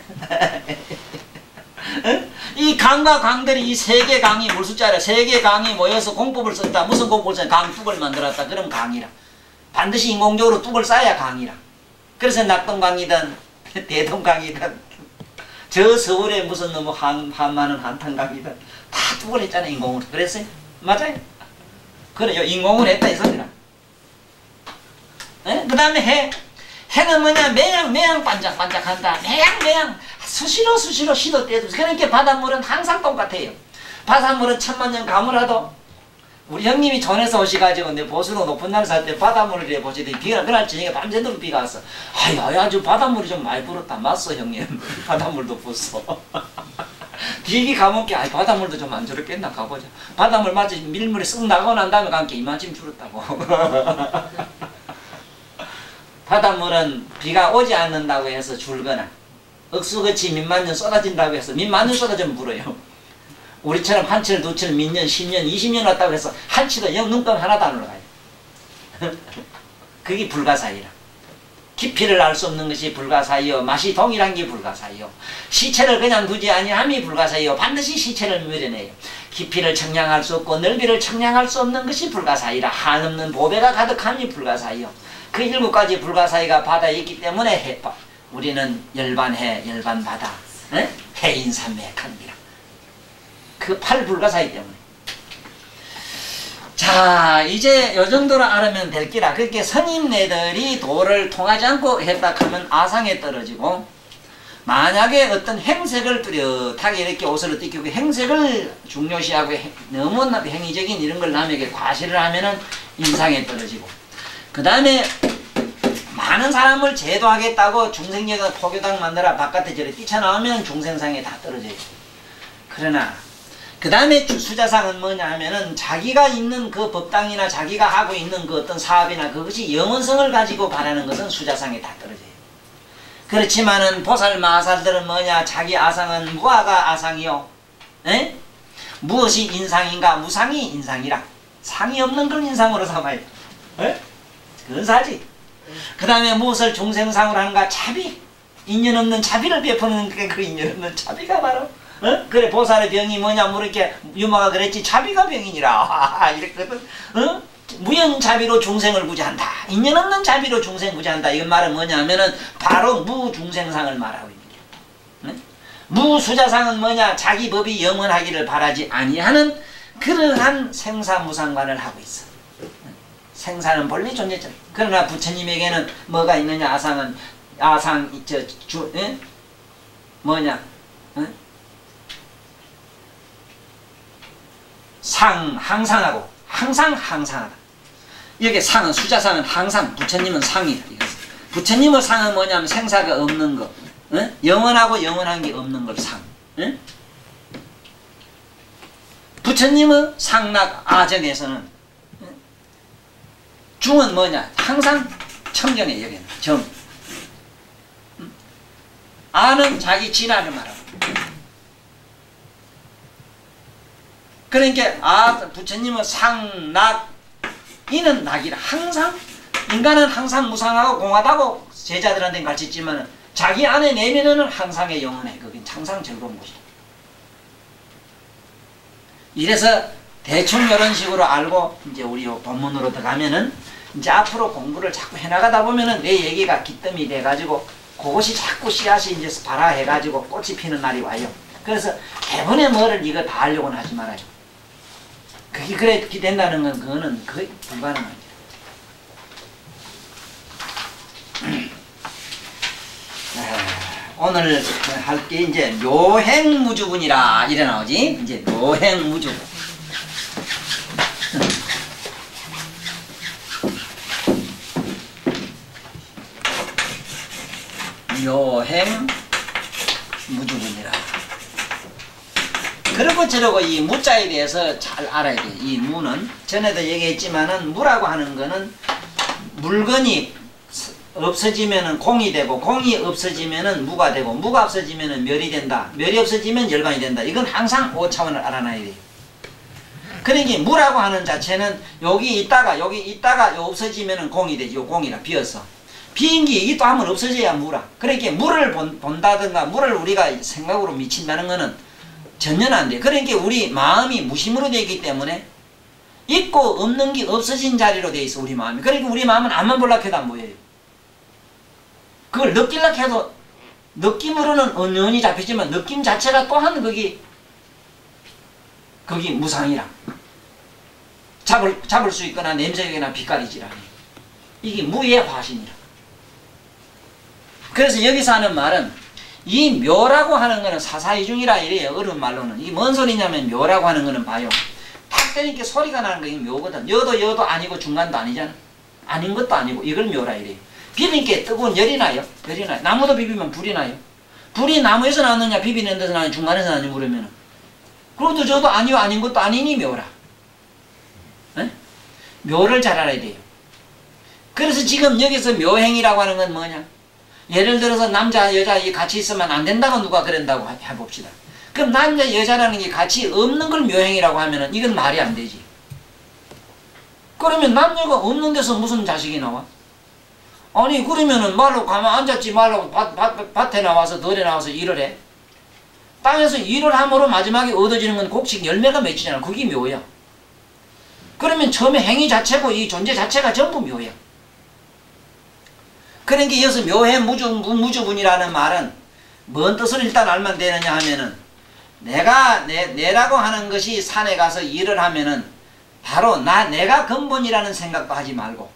이 강과 강들이 이 세 개 강이 물숫자라 세 개 강이 모여서 공법을 썼다. 무슨 공법을 썼다. 강둑을 만들었다. 그럼 강이라. 반드시 인공적으로 뚝을 쌓아야 강이라. 그래서 낙동강이든 대동강이든 저 서울에 무슨 너무 한많은 한탄강이든 다 뚝을 했잖아. 인공으로. 그랬어요? 맞아요. 그래요. 인공을 했다 이 소리라. 그 다음에 해는 뭐냐 매양 반짝반짝한다. 매양 수시로 시도 때도. 그러니까 바닷물은 항상 똑같아요. 바닷물은 천만년 가물어도 우리 형님이 전에서 오셔가지고 내 보수로 높은 날 살 때 바닷물을 이래 보시더니 비가 그날 저녁에 밤새도록 비가 왔어. 아주 바닷물이 좀 많이 불었다. 맞소 형님. 바닷물도 불었어. 비기 가먹게 바닷물도 좀 안 줄었겠나 가보자. 바닷물 마치 밀물이 쓱 나가고 난 다음에 감게 이만큼 줄었다고. 바닷물은 비가 오지 않는다고 해서 줄거나 억수같이 민만년 쏟아진다고 해서 민만년 쏟아지면 불어요. 우리처럼 한 치를 두 치를 민년 10년 20년 왔다고 해서 한 치도 영 눈금 하나도 안 올라가요. 그게 불가사의라. 깊이를 알 수 없는 것이 불가사의요. 맛이 동일한 게 불가사의요. 시체를 그냥 두지 아니함이 불가사의요. 반드시 시체를 밀어내요. 깊이를 청량할 수 없고 넓이를 청량할 수 없는 것이 불가사의라. 한없는 보배가 가득함이 불가사의요. 그 7가지 불가사의가 바다에 있기 때문에 우리는 열반해 열반바다 해인산맥합니다. 그 8불가사의 때문에. 자 이제 요 정도로 알으면 될 기라. 그렇게 선임네들이 도를 통하지 않고 했다 하면 아상에 떨어지고 만약에 어떤 행색을 뚜렷하게 이렇게 옷을 띠끼고 행색을 중요시하고 너무 행위적인 이런 걸 남에게 과시를 하면은 인상에 떨어지고, 그 다음에 많은 사람을 제도하겠다고 중생여가 포교당 만들어 바깥에 저리 뛰쳐나오면 중생상에 다 떨어져요. 그러나 그 다음에 수자상은 뭐냐 하면은 자기가 있는 그 법당이나 자기가 하고 있는 그 어떤 사업이나 그것이 영원성을 가지고 바라는 것은 수자상에 다 떨어져요. 그렇지만은 보살 마하살들은 뭐냐, 자기 아상은 무아가 아상이요, 에? 무엇이 인상인가, 무상이 인상이라. 상이 없는 걸 인상으로 삼아요. 에? 그건 사지. 그 다음에 무엇을 중생상으로 하는가, 자비. 인연 없는 자비를 베푸는 그 인연 없는 자비가 바로, 어? 그래 보살의 병이 뭐냐 물으니까 유마가 그랬지, 자비가 병이니라. 이랬거든. 어? 무연자비로 중생을 구제한다. 인연 없는 자비로 중생 구제한다. 이건 말은 뭐냐 하면은 바로 무중생상을 말하고 있는 게. 네? 무수자상은 뭐냐, 자기 법이 영원하기를 바라지 아니하는 그러한 생사무상관을 하고 있어. 생사는 본래 존재죠. 그러나 부처님에게는 뭐가 있느냐, 아상은 아상 뭐냐, 상 항상하고 항상 항상하다. 여기 상은 수자상은 항상, 부처님은 상이다. 부처님의 상은 뭐냐면 생사가 없는 것, 영원하고 영원한 게 없는 걸 상. 부처님의 상락 아정에서는 중은 뭐냐, 항상 청정해. 여기는 정. 아는 자기 진화를 말하고. 그러니까 부처님은 상, 낙, 이는 낙이라. 항상 인간은 항상 무상하고 공하다고 제자들한테 가르쳤지만 자기 안에 내면은 항상의 영원해. 그게 항상 즐거운 것이다. 이래서 대충 이런 식으로 알고 이제 우리 본문으로 들어가면은 이제 앞으로 공부를 자꾸 해나가다 보면은 내 얘기가 기뜸이 돼가지고 그것이 자꾸 씨앗이 이제 발화해가지고 꽃이 피는 날이 와요. 그래서 대본에 뭐를 이거 다 하려고는 하지 말아요. 그게 그렇게 된다는 건 그거는 거의 불가능합니다. 오늘 할 게 이제 묘행무주분이라 이래 나오지. 이제 묘행무주분. 묘행무주분이라. 그러고 저러고 이 무자에 대해서 잘 알아야 돼. 이 무는 전에도 얘기했지만은 무라고 하는 거는 물건이 없어지면은 공이 되고, 공이 없어지면은 무가 되고, 무가 없어지면은 멸이 된다. 멸이 없어지면 열반이 된다. 이건 항상 5차원을 알아놔야 돼요. 그러니까 무라고 하는 자체는 여기 있다가 없어지면은 공이 되지. 요 공이라 비어서. 비인기 이게 또 한번 없어져야 무라. 그러니까 무를 본다든가 무를 우리가 생각으로 미친다는 거는 전혀 안 돼. 그러니까 우리 마음이 무심으로 되어 있기 때문에 있고 없는 게 없어진 자리로 되어 있어, 우리 마음이. 그러니까 우리 마음은 앞만 볼라 해도 안 보여요. 그걸 느끼려 해도 느낌으로는 은연히 잡히지만 느낌 자체가 또한 거기 무상이라. 잡을 수 있거나 냄새나 빛깔이지라. 이게 무의 화신이라. 그래서 여기서 하는 말은 이 묘라고 하는 거는 사사이중이라 이래요. 어려운 말로는. 이게 뭔 소리냐면 묘라고 하는 거는 봐요. 탁 때리니까 소리가 나는 거 이게 묘거든. 여도 아니고 중간도 아니잖아. 아닌 것도 아니고 이걸 묘라 이래요. 비비니까 뜨거운 열이 나요. 열이 나요. 나무도 비비면 불이 나요. 불이 나무에서 나느냐 비비는 데서 나느냐 중간에서 나느냐 물으면 그것도 저도 아니요 아닌 것도 아니니 묘라. 에? 묘를 잘 알아야 돼요. 그래서 지금 여기서 묘행이라고 하는 건 뭐냐? 예를 들어서 남자 여자 같이 있으면 안 된다고 누가 그런다고 해봅시다. 그럼 남자 여자라는 게 같이 없는 걸 묘행이라고 하면은 이건 말이 안 되지. 그러면 남녀가 없는 데서 무슨 자식이 나와? 아니 그러면은 말로 가만 앉았지 말라고 밭에 나와서 덜에 나와서 일을 해. 땅에서 일을 함으로 마지막에 얻어지는 건 곡식 열매가 맺히잖아. 그게 묘야. 그러면 처음에 행위 자체고 이 존재 자체가 전부 묘야. 그러니까 여기서 묘해 무주분이라는 말은 뭔 뜻을 일단 알면 되느냐 하면은 내라고 하는 것이 산에 가서 일을 하면은 바로 내가 근본이라는 생각도 하지 말고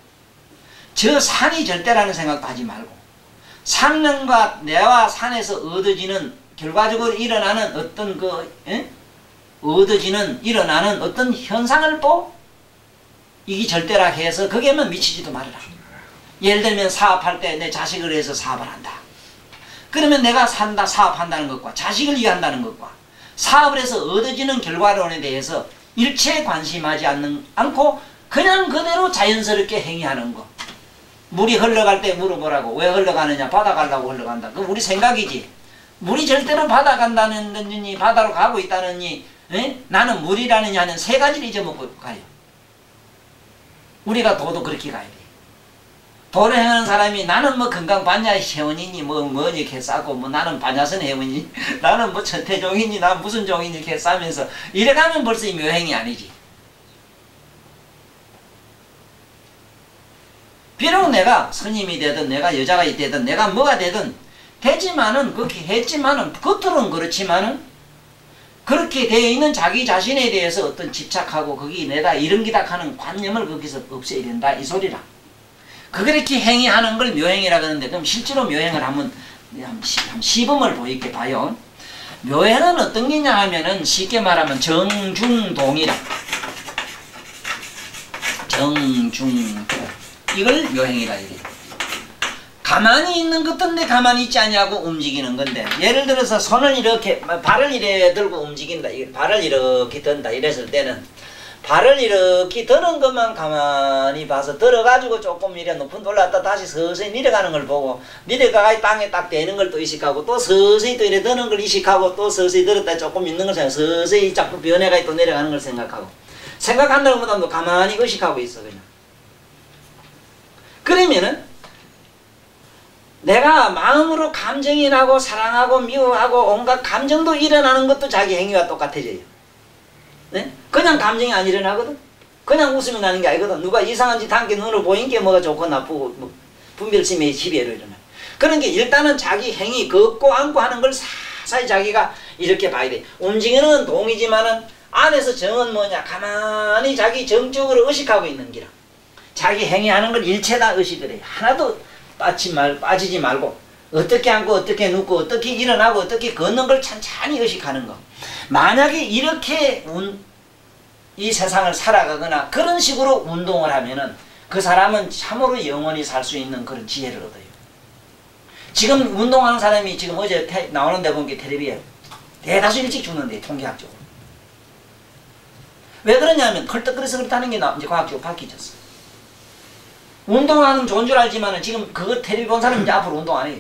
저 산이 절대라는 생각도 하지 말고 산령과 내와 산에서 얻어지는 결과적으로 일어나는 어떤 일어나는 어떤 현상을 또 이기 절대라 해서 거기에만 미치지도 말아라. 예를 들면 사업할 때 내 자식을 위해서 사업을 한다. 그러면 내가 사업한다는 것과 자식을 위한다는 것과 사업을 해서 얻어지는 결과론에 대해서 일체 관심하지 않고 그냥 그대로 자연스럽게 행위하는 거. 물이 흘러갈 때 물어보라고. 왜 흘러가느냐? 바다 가려고 흘러간다. 그건 우리 생각이지. 물이 절대로 바다 간다는 니 바다로 가고 있다느니 나는 물이라느니 하는 세 가지를 잊어먹고 가요. 우리가 도도 그렇게 가야 돼. 도를 행하는 사람이 나는 뭐 건강 반야 회원이니 뭐니 이렇게 싸고 뭐 나는 반야선 회원이니 나는 뭐 천태종이니 난 무슨 종이니 이렇게 싸면서 이래가면 벌써 이 묘행이 아니지. 비록 내가 스님이 되든 내가 여자가 되든 내가 뭐가 되든 되지만은 그렇게 했지만은 겉으로는 그렇지만은 그렇게 되어 있는 자기 자신에 대해서 어떤 집착하고 거기 내다 이런 기다 하는 관념을 거기서 없애야 된다 이 소리라. 그렇게 행위하는 걸 묘행이라 그러는데 그럼 실제로 묘행을 한번 시범을 보이게 봐요. 묘행은 어떤 게냐 하면은 쉽게 말하면 정중동이라. 정중동 이걸 묘행이라 이래. 가만히 있는 것인데 가만히 있지 않냐고 움직이는 건데 예를 들어서 손을 이렇게 발을 이래 들고 움직인다. 발을 이렇게 든다 이랬을 때는 발을 이렇게 드는 것만 가만히 봐서 들어가지고 조금 이래 높은 데 올랐다 다시 서서히 내려가는 걸 보고 내려가가 땅에 딱 대는 걸 또 의식하고 또 서서히 또 이래 드는 걸 의식하고 또 서서히 들었다 조금 있는 걸 생각하고 서서히 자꾸 변해가 또 내려가는 걸 생각하고 생각한다는 것보다 뭐 가만히 의식하고 있어 그냥. 그러면은 내가 마음으로 감정이 나고 사랑하고 미워하고 온갖 감정도 일어나는 것도 자기 행위와 똑같아져요. 네? 그냥 감정이 안 일어나거든. 그냥 웃음이 나는 게 아니거든. 누가 이상한 짓 한 게 눈으로 보인 게 뭐가 좋고 나쁘고 뭐 분별심의 지배로 일어나. 그런 게 일단은 자기 행위 걷고 앉고 하는 걸 사사히 자기가 이렇게 봐야 돼. 움직이는 동이지만은 안에서 정은 뭐냐 가만히 자기 정적으로 의식하고 있는 기라. 자기 행위하는 걸 일체 다 의식을 해. 하나도 빠지지 말고 어떻게 앉고 어떻게 눕고 어떻게 일어나고 어떻게 걷는 걸 찬찬히 의식하는 거. 만약에 이렇게 이 세상을 살아가거나 그런 식으로 운동을 하면은 그 사람은 참으로 영원히 살 수 있는 그런 지혜를 얻어요. 지금 운동하는 사람이 지금 어제 나오는 데 본 게 텔레비에 대다수 일찍 죽는데 통계학적으로. 왜 그러냐면 헐떡거려서 그렇다는 게 이제 과학적으로 밝혀졌어. 운동하는 좋은 줄 알지만은 지금 그거 텔레비 본 사람은 이제 앞으로 운동 안 해요.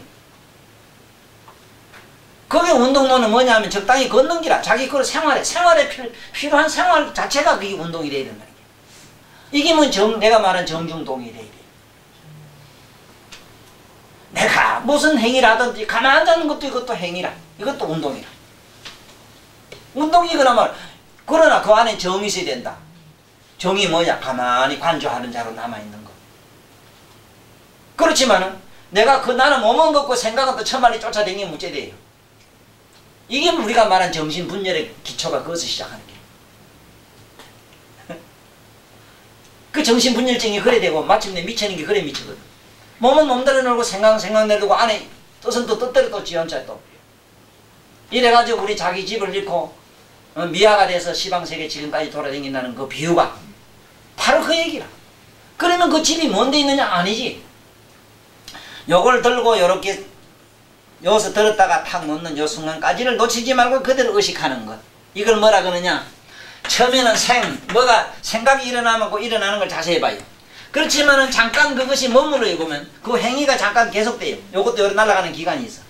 그게 운동론은 뭐냐 하면 적당히 걷는 기라. 자기 그 생활에 필요한 생활 자체가 그게 운동이 돼야 된다는 게. 이게 뭐 내가 말한 정중동이 돼야 돼. 내가 무슨 행위라든지 가만히 앉는 것도 이것도 행위라. 이것도 운동이라. 운동이거나 말 그러나 그 안에 정이 있어야 된다. 정이 뭐냐? 가만히 관조하는 자로 남아있는 거. 그렇지만은 내가 나는 몸은 걷고 생각은 또 천만리 쫓아다니는 문제돼요. 이게 우리가 말한 정신분열의 기초가 그것을 시작하는 게. 그 정신분열증이 그래 되고 마침내 미치는 게 그래 미치거든. 몸은 몸대로 놀고 생각 내두고 안에 뜻은 또 뜻대로 또 지연차 또. 이래가지고 우리 자기 집을 잃고 미아가 돼서 시방세계 지금까지 돌아다닌다는 그 비유가 바로 그 얘기라. 그러면 그 집이 뭔 데 있느냐? 아니지. 요걸 들고 요렇게 여기서 들었다가 탁 놓는 요 순간까지를 놓치지 말고 그대로 의식하는 것. 이걸 뭐라 그러냐? 처음에는 뭐가 생각이 일어나면 그 일어나는 걸 자세히 봐요. 그렇지만은 잠깐 그것이 머물러 보면 그 행위가 잠깐 계속돼요. 요것도 요렇게 날아가는 기간이 있어.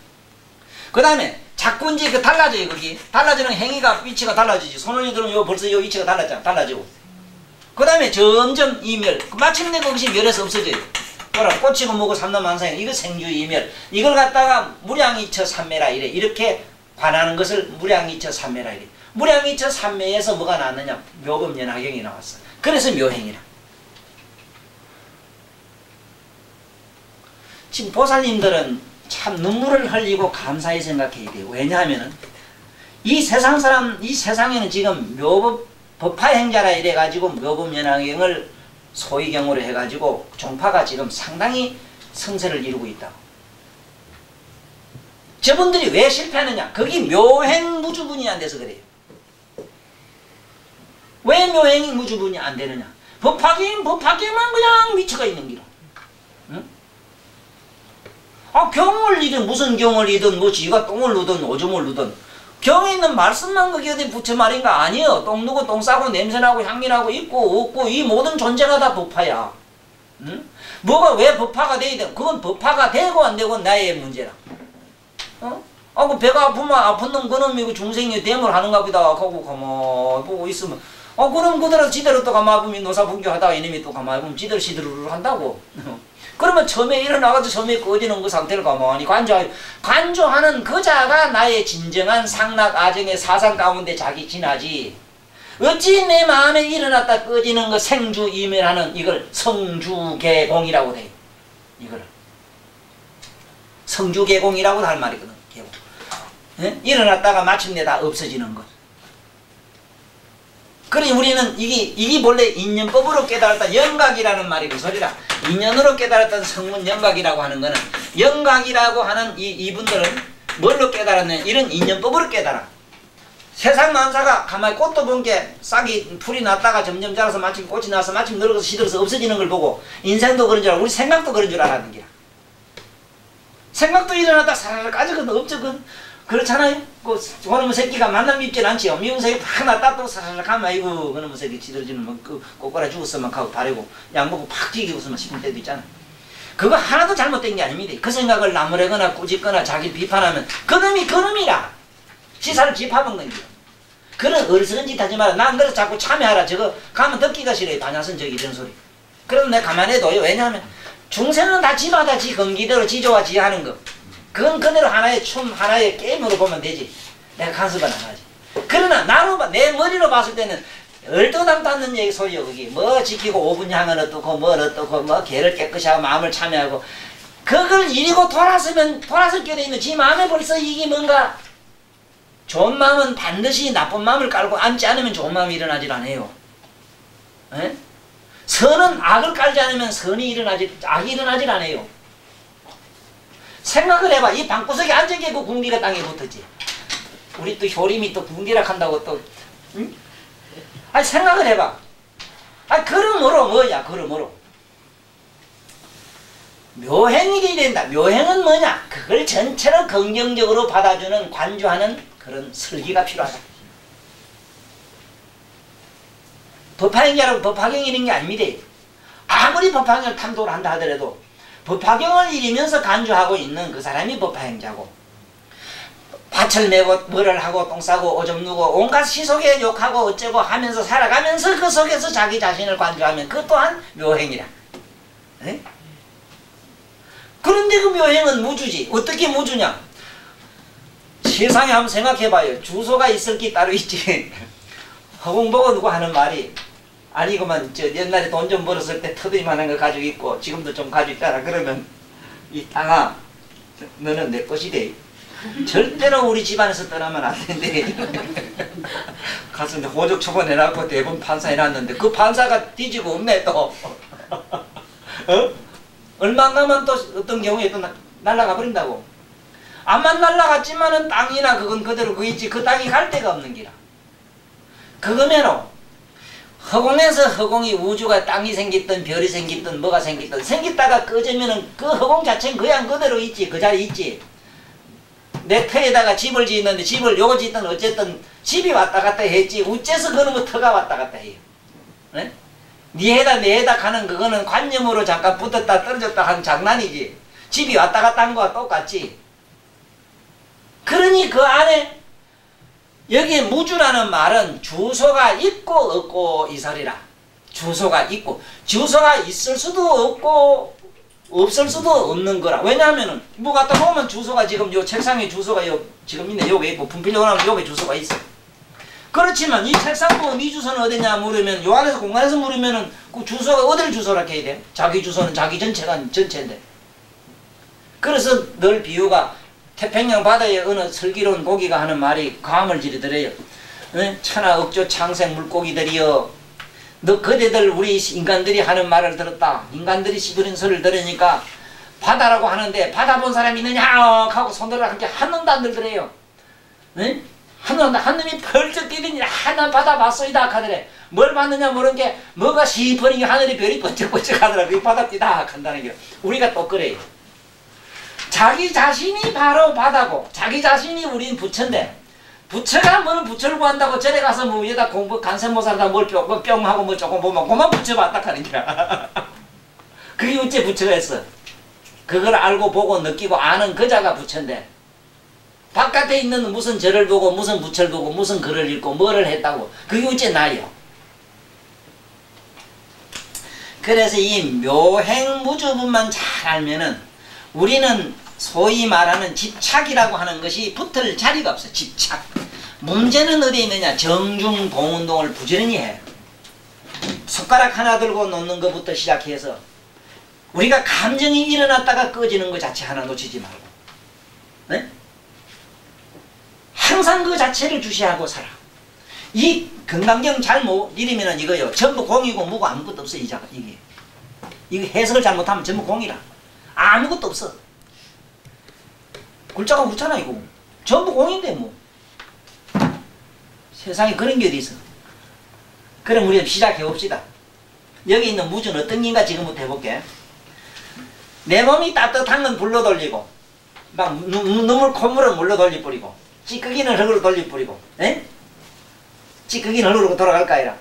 그 다음에 자꾸 이제 그 달라져요. 거기 달라지는 행위가 위치가 달라지지. 손을 들으면 요 벌써 요 위치가 달라지고. 그 다음에 점점 이멸. 마침내 그것이 멸해서 없어져요. 뭐라 꽂히고 뭐고 삼남만상 이거 생주이멸. 이걸 갖다가 무량이처 삼매라 이래. 이렇게 관하는 것을 무량이처 삼매라 이래. 무량이처 삼매에서 뭐가 나왔느냐? 묘법연화경이 나왔어. 그래서 묘행이라. 지금 보살님들은 참 눈물을 흘리고 감사히 생각해야 돼요. 왜냐하면은 이 세상 사람, 이 세상에는 지금 묘법 법화행자라 이래가지고 묘법연화경을 소위경으로 해가지고 종파가 지금 상당히 성세를 이루고 있다고. 저분들이 왜 실패하느냐? 거기 묘행무주분이 안 돼서 그래요. 왜 묘행이 무주분이 안 되느냐? 법화경만 그냥 미쳐가 있는 기로. 응? 아, 경을 이든 무슨 경을 이든 뭐 지가 똥을 누든 오줌을 누든 경에 있는 말씀만 그게 어디 부처 말인가? 아니요. 똥 누고 똥 싸고 냄새나고 향기나고 있고 없고 이 모든 존재가 다 법화야. 응? 뭐가 왜 법화가 돼야 돼? 그건 법화가 되고 안 되고 나의 문제라. 어? 아, 그 배가 아프면 아픈 놈 그놈이 중생이 됨을 하는가 보다 하고 가만 보고 있으면 그럼 그대로 지대로 또 가만 보면 노사분교하다가 이놈이 또 가만 보면 지대로 시들을 한다고. 그러면 처음에 일어나가지고 처음에 꺼지는 그 상태를 가만히 관조하는 그 자가 나의 진정한 상락 아정의 사상 가운데 자기 지나지. 어찌 내 마음에 일어났다 꺼지는 그 생주 이멸하는 이걸 성주개공이라고 돼. 이걸 성주개공이라고 할 말이거든. 개공. 예? 일어났다가 마침내 다 없어지는 것. 그러니 우리는 이게 본래 인연법으로 깨달았다 영각이라는 말이 그 소리라. 인연으로 깨달았던 성문 영각이라고 하는 거는 영각이라고 하는 이분들은 뭘로 깨달았느냐? 이런 인연법으로 깨달아. 세상 만사가 가만히 꽃도 본 게 싹이 풀이 났다가 점점 자라서 마침 꽃이 나서 마침 늙어서 시들어서 없어지는 걸 보고 인생도 그런 줄 알고 우리 생각도 그런 줄 알았는 게야. 생각도 일어났다 사라락 까지거든 없저건 그렇잖아요. 그놈의 새끼가 만남 밉진 않지요. 미운 새끼 팍 났다 또 사라락 하면 아이고 그놈의 새끼 지들어지는 그 꼬꼬라 죽었으면 하고 바래고 양보고 팍 튀기고서만 싶은 때도 있잖아. 그거 하나도 잘못된 게 아닙니다. 그 생각을 나무래거나 꾸짖거나 자기 비판하면 그놈이 그놈이라 시사를 짚어먹는 거야. 그런 어리석은 짓 하지 마라. 난 그래서 자꾸 참여하라. 저거 가면 듣기가 싫어요. 반야선 저기 이런 소리. 그래도 내가 가만히 해둬요. 왜냐하면 중생은 다 지마다 지 건기대로 지조와 지 하는 거. 그건 그대로 하나의 춤, 하나의 게임으로 보면 되지. 내가 간섭은 안 하지. 그러나 내 머리로 봤을 때는 얼토당도 않는 얘기 소리요. 거기 뭐 지키고 5분 향은 어떻고 뭘 어떻고 뭐 개를 깨끗이 하고 마음을 참여하고 그걸 이리고 돌아설 게 있는 지 마음에 벌써 이게 뭔가 좋은 마음은 반드시 나쁜 마음을 깔고 앉지 않으면 좋은 마음이 일어나질 않아요. 에? 선은 악을 깔지 않으면 악이 일어나질 않아요. 생각을 해봐. 이 방구석에 앉아게 그 궁디가 땅에 붙었지. 우리 또 효림이 또 궁디락 한다고 또, 응? 아니, 생각을 해봐. 아니, 그러므로 뭐야, 그러므로. 묘행이 된다. 묘행은 뭐냐? 그걸 전체로 긍정적으로 받아주는, 관조하는 그런 설기가 필요하다. 법화경이라고 법화경이 있는 게 아닙니다. 아무리 법화경을 탐도를 한다 하더라도 법화경을 이루면서 간주하고 있는 그 사람이 법화행자고 밭을 메고 뭐를 하고 똥 싸고 오줌 누고 온갖 시속에 욕하고 어쩌고 하면서 살아가면서 그 속에서 자기 자신을 관주하면 그 또한 묘행이라. 네? 그런데 그 묘행은 무주지. 어떻게 무주냐? 세상에 한번 생각해봐요. 주소가 있을 게 따로 있지. 허공보고 누구 하는 말이 아니고만 저 옛날에 돈 좀 벌었을 때 터들이만한 거 가지고 있고 지금도 좀 가지고 있다라 그러면 이 땅아 너는 내 것이 돼. 절대로 우리 집안에서 떠나면 안 된대. 가서 이제 호적 처분해놨고 대법원 판사 해놨는데 그 판사가 뒤지고 없네 또. 어? 얼마 안 가면 또 어떤 경우에 또 날아가 버린다고. 암만 날아갔지만은 땅이나 그건 그대로 그 있지. 그 땅이 갈 데가 없는 기라. 그거면은 허공에서 허공이 우주가 땅이 생겼든 별이 생겼든 뭐가 생겼든 생겼다가 꺼지면은 그 허공 자체는 그냥 그대로 있지. 그 자리에 있지. 내 터에다가 집을 짓는데 집을 요거 짓든 어쨌든 집이 왔다 갔다 했지. 어째서 그놈의 터가 왔다 갔다 해요. 네? 니해다 내해다 가는 그거는 관념으로 잠깐 붙었다 떨어졌다 하는 장난이지. 집이 왔다 갔다 한 거와 똑같지. 그러니 그 안에 여기에 무주라는 말은 주소가 있고 없고 이 소리라. 주소가 있고 주소가 있을 수도 없고 없을 수도 없는 거라. 왜냐하면은 뭐 갖다 보면 주소가 지금 요 책상에 주소가 요 지금 있네. 요게 있고 분필로 나오면 요게 주소가 있어. 그렇지만 이 책상 보고 네 주소는 어디냐 물으면 요 안에서 공간에서 물으면은 그 주소가 어딜 주소라 해야 돼? 자기 주소는 자기 전체인데. 그래서 늘 비유가 태평양 바다에 어느 슬기로운 고기가 하는 말이 감을 지르더래요. 천하 억조 창생 물고기들이여 너 그대들 우리 인간들이 하는 말을 들었다. 인간들이 시부린 소리를 들으니까 바다라고 하는데 바다 본 사람이 있느냐 하고 손들어 그렇게 한 놈도 안 들더래요. 네? 한 놈이 펄쩍 뛰더니 난 바다 봤소이다 하더래. 뭘 봤느냐 모르는 게 뭐가 시퍼링이 하늘에 별이 번쩍번쩍 하더라. 그게 바다 뛰다 한다는 게. 우리가 또 그래요. 자기 자신이 바로 바다고 자기 자신이 우린 부처인데 부처가 뭐는 부처를 구한다고 절에 가서 뭐 위에다 공부 간세모사다 뭘 뿅 하고 뭐 조금 보면 그만 부처 봤다 하는 거야. 그게 어째 부처가 했어. 그걸 알고 보고 느끼고 아는 그 자가 부처인데 바깥에 있는 무슨 절을 보고 무슨 부처를 보고 무슨 글을 읽고 뭐를 했다고 그게 어째 나요. 그래서 이 묘행무주분만 잘 알면은 우리는 소위 말하는 집착이라고 하는 것이 붙을 자리가 없어. 집착. 문제는 어디에 있느냐. 정중동운동을 부지런히 해. 숟가락 하나 들고 놓는 것부터 시작해서 우리가 감정이 일어났다가 꺼지는 것 자체 하나 놓치지 말고 네? 항상 그 자체를 주시하고 살아. 이 건강경 잘못 이러면은 이거요. 전부 공이고 뭐고 아무것도 없어. 이게 해석을 잘못하면 전부 공이라. 아무것도 없어. 글자가 그렇잖아 이거. 전부 공인데 뭐. 세상에 그런 게 어디 있어. 그럼 우리 시작해 봅시다. 여기 있는 무주는 어떤 인가 지금부터 해볼게. 내 몸이 따뜻한 건 불로 돌리고 막 눈물 콧물은 물로 돌리 뿌리고 찌꺼기는 흙으로 돌리 뿌리고 에? 찌꺼기는 흙으로 돌아갈까 아니라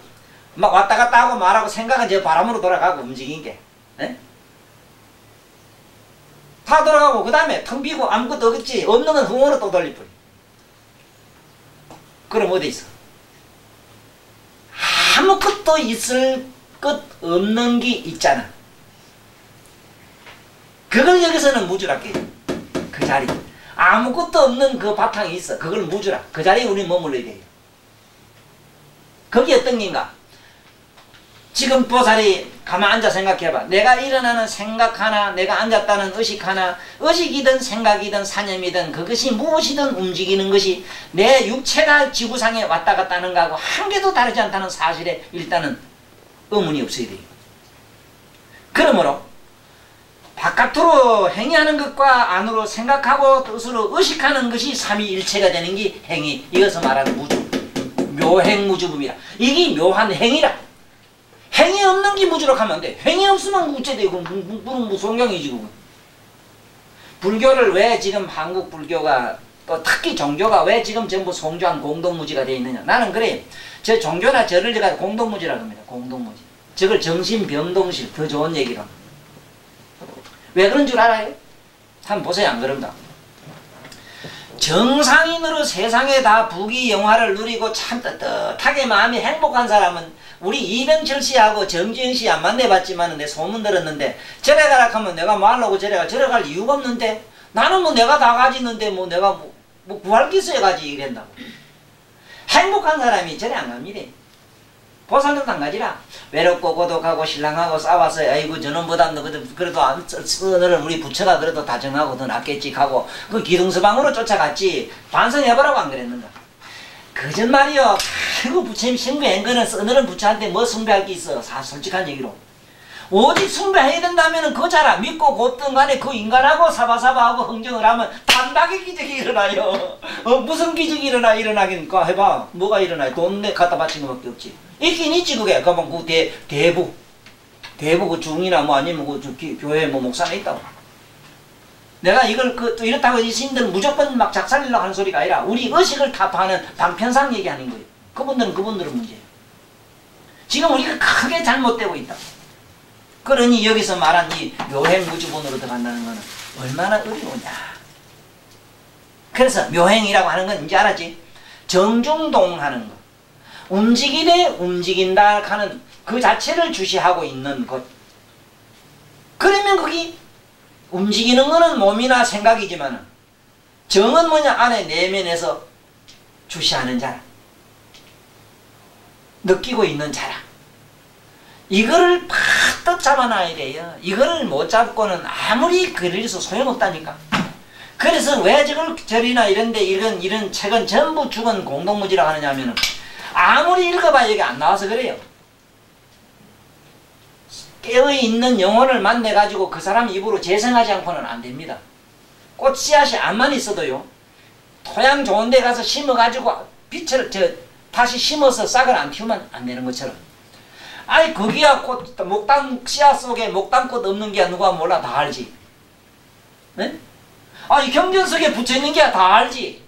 막 왔다 갔다 하고 말하고 생각은 저 바람으로 돌아가고 움직이는 게 에? 다 돌아가고 그 다음에 텅 비고 아무것도 없지. 없는 건 흥으로 또 돌리 뿌리. 그럼 어디 있어? 아무것도 있을 것 없는 게 있잖아. 그걸 여기서는 무주라 깨. 그 자리. 아무것도 없는 그 바탕이 있어. 그걸 무주라. 그 자리에 우리 머물러야 돼요. 거기 어떤 게인가? 지금 보살이 가만 앉아 생각해봐. 내가 일어나는 생각 하나, 내가 앉았다는 의식 하나, 의식이든 생각이든 사념이든 그것이 무엇이든 움직이는 것이 내 육체가 지구상에 왔다 갔다 하는 거하고 한 개도 다르지 않다는 사실에 일단은 의문이 없어야 돼요. 그러므로 바깥으로 행위하는 것과 안으로 생각하고 뜻으로 의식하는 것이 삼위일체가 되는 게 행위. 이것을 말하는 무주. 묘행무주범이라. 이게 묘한 행위라. 행위 없는 게 무주로 가면 안 돼. 행위 없으면 우째되고 그건 무성경이지 그건. 불교를 왜 지금 한국 불교가 또 특히 종교가 왜 지금 전부 송주한 공동무지가 되어 있느냐. 나는 그래. 저 종교나 절을 제가 공동무지라고 합니다. 공동무지. 저걸 정신병동실 더 좋은 얘기로. 왜 그런 줄 알아요? 한번 보세요. 안 그런가? 정상인으로 세상에 다 부귀영화를 누리고 참 떳떳하게 마음이 행복한 사람은 우리 이병철 씨하고 정지영 씨 안 만나봤지만 내 소문 들었는데 절에 가라 하면 내가 뭐 하려고 절에 갈 이유가 없는데 나는 뭐 내가 다 가지는데 뭐 내가 뭐 구할 게 있어야 가지 이랬다고. 행복한 사람이 절에 안 갑니다. 보살도 안 가지라. 외롭고 고독하고 신랑하고 싸워서 아이고 저놈보다 그래도 너는 우리 부처가 그래도 다정하고 더 낫겠지 하고 그 기둥서방으로 쫓아갔지 반성해보라고 안 그랬는가. 거짓말이요. 아이고 부처님 신부한 거는 서늘한 부처한테 뭐 숭배할 게 있어. 솔직한 얘기로. 오직 숭배해야 된다면 그 자라 믿고 곧든 간에 그 인간하고 사바사바하고 흥정을 하면 단박에 기적이 일어나요. 무슨 기적이 일어나긴 까 해봐. 뭐가 일어나요? 돈 내 갖다 바친 것밖에 없지. 있긴 있지 그게. 그러면 그 대부 그 중이나 뭐 아니면 그 교회 뭐 목사는 있다고. 내가 이걸 또 이렇다고 이 신들 무조건 막 작살내려고 하는 소리가 아니라 우리 의식을 타파하는 방편상 얘기하는 거예요. 그분들은 문제예요. 지금 우리가 크게 잘못되고 있다. 그러니 여기서 말한 이 묘행무주본으로 들어간다는 것은 얼마나 어려우냐. 그래서 묘행이라고 하는 건 이제 알았지? 정중동하는 것. 움직이네 움직인다 하는 그 자체를 주시하고 있는 것. 그러면 거기 움직이는 거는 몸이나 생각이지만 정은 뭐냐? 안에 내면에서 주시하는 자라. 느끼고 있는 자라. 이거를 팍떡 잡아놔야 돼요. 이거를 못 잡고는 아무리 그리서 소용없다니까. 그래서 왜 저걸 절이나 이런데 이런 책은 전부 죽은 공동무지라고 하느냐면은 아무리 읽어봐야 여기 안 나와서 그래요. 깨어있는 영혼을 만나가지고 그 사람 입으로 재생하지 않고는 안 됩니다. 꽃 씨앗이 암만 있어도요. 토양 좋은 데 가서 심어가지고 빛을 다시 심어서 싹을 안 틔우면 안 되는 것처럼. 아니 거기야 꽃 목당 씨앗 속에 목당꽃 없는 게야 누가 몰라 다 알지. 네? 아니 경전 속에 붙여있는 게야 다 알지.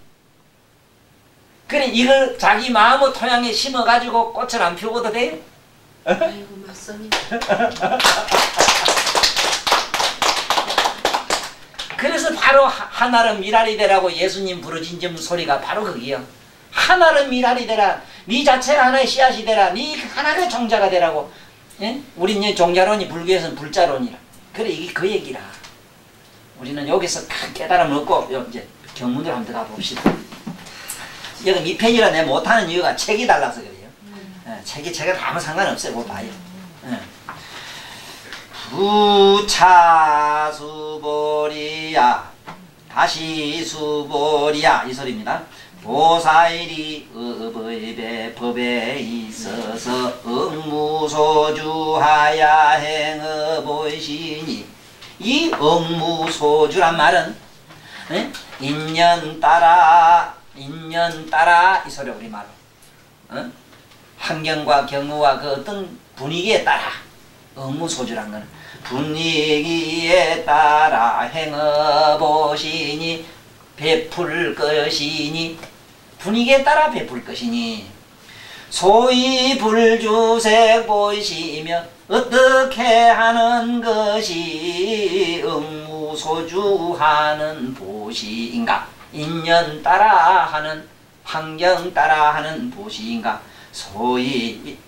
그래 이걸 자기 마음의 토양에 심어가지고 꽃을 안 피우고도 돼요? 아이고 맞습니다. 그래서 바로 하나는 미랄이 되라고 예수님 부르짖은 소리가 바로 거기요. 하나는 미랄이 되라. 네 자체가 하나의 씨앗이 되라. 네 하나의 종자가 되라고. 예? 우린 종자론이 불교에서는 불자론이라. 그래 이게 그 얘기라. 우리는 여기서 큰 깨달음을 얻고 이제 경문으로 한번 들어가 봅시다. 여기 2편이라 내가 못하는 이유가 책이 달라서 그래요. 책이 제가 다 아무 상관없어요. 뭐 봐요. 부차 수보리야 다시 수보리야 이 소리입니다. 보살이 업의 법에 있어서 억무소주하야 행업보이시니 이 억무소주란 말은 인연 따라 이 소리 우리말로 환경과 경우와 그 어떤 분위기에 따라 억무소주란 거는 분위기에 따라 행업보시니 베풀 것이니 분위기에 따라 베풀 것이니 소위 불주색 보이시며 어떻게 하는 것이 억무소주하는 보시인가 인연 따라 하는 환경 따라 하는 보시인가 소위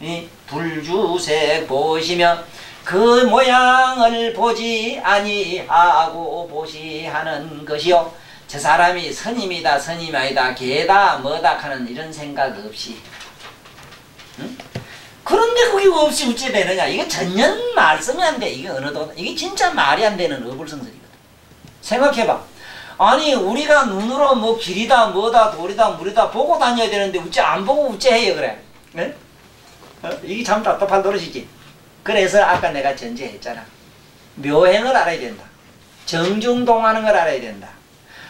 불주색 보시며 그 모양을 보지 아니하고 보시하는 것이요 저 사람이 스님이다 스님 아니다 개다 뭐다 하는 이런 생각 없이 응? 그런데 그게 없이 어찌 되느냐 이게 전년 말씀이 안 돼 이게 어느덧 이게 진짜 말이 안 되는 어불성설이거든. 생각해봐. 아니 우리가 눈으로 뭐 길이다 뭐다 돌이다 물이다 보고 다녀야 되는데 어찌 안 보고 어찌 해요 그래. 네? 이게 참 답답한 노릇이지. 그래서 아까 내가 전제했잖아. 묘행을 알아야 된다. 정중동하는 걸 알아야 된다.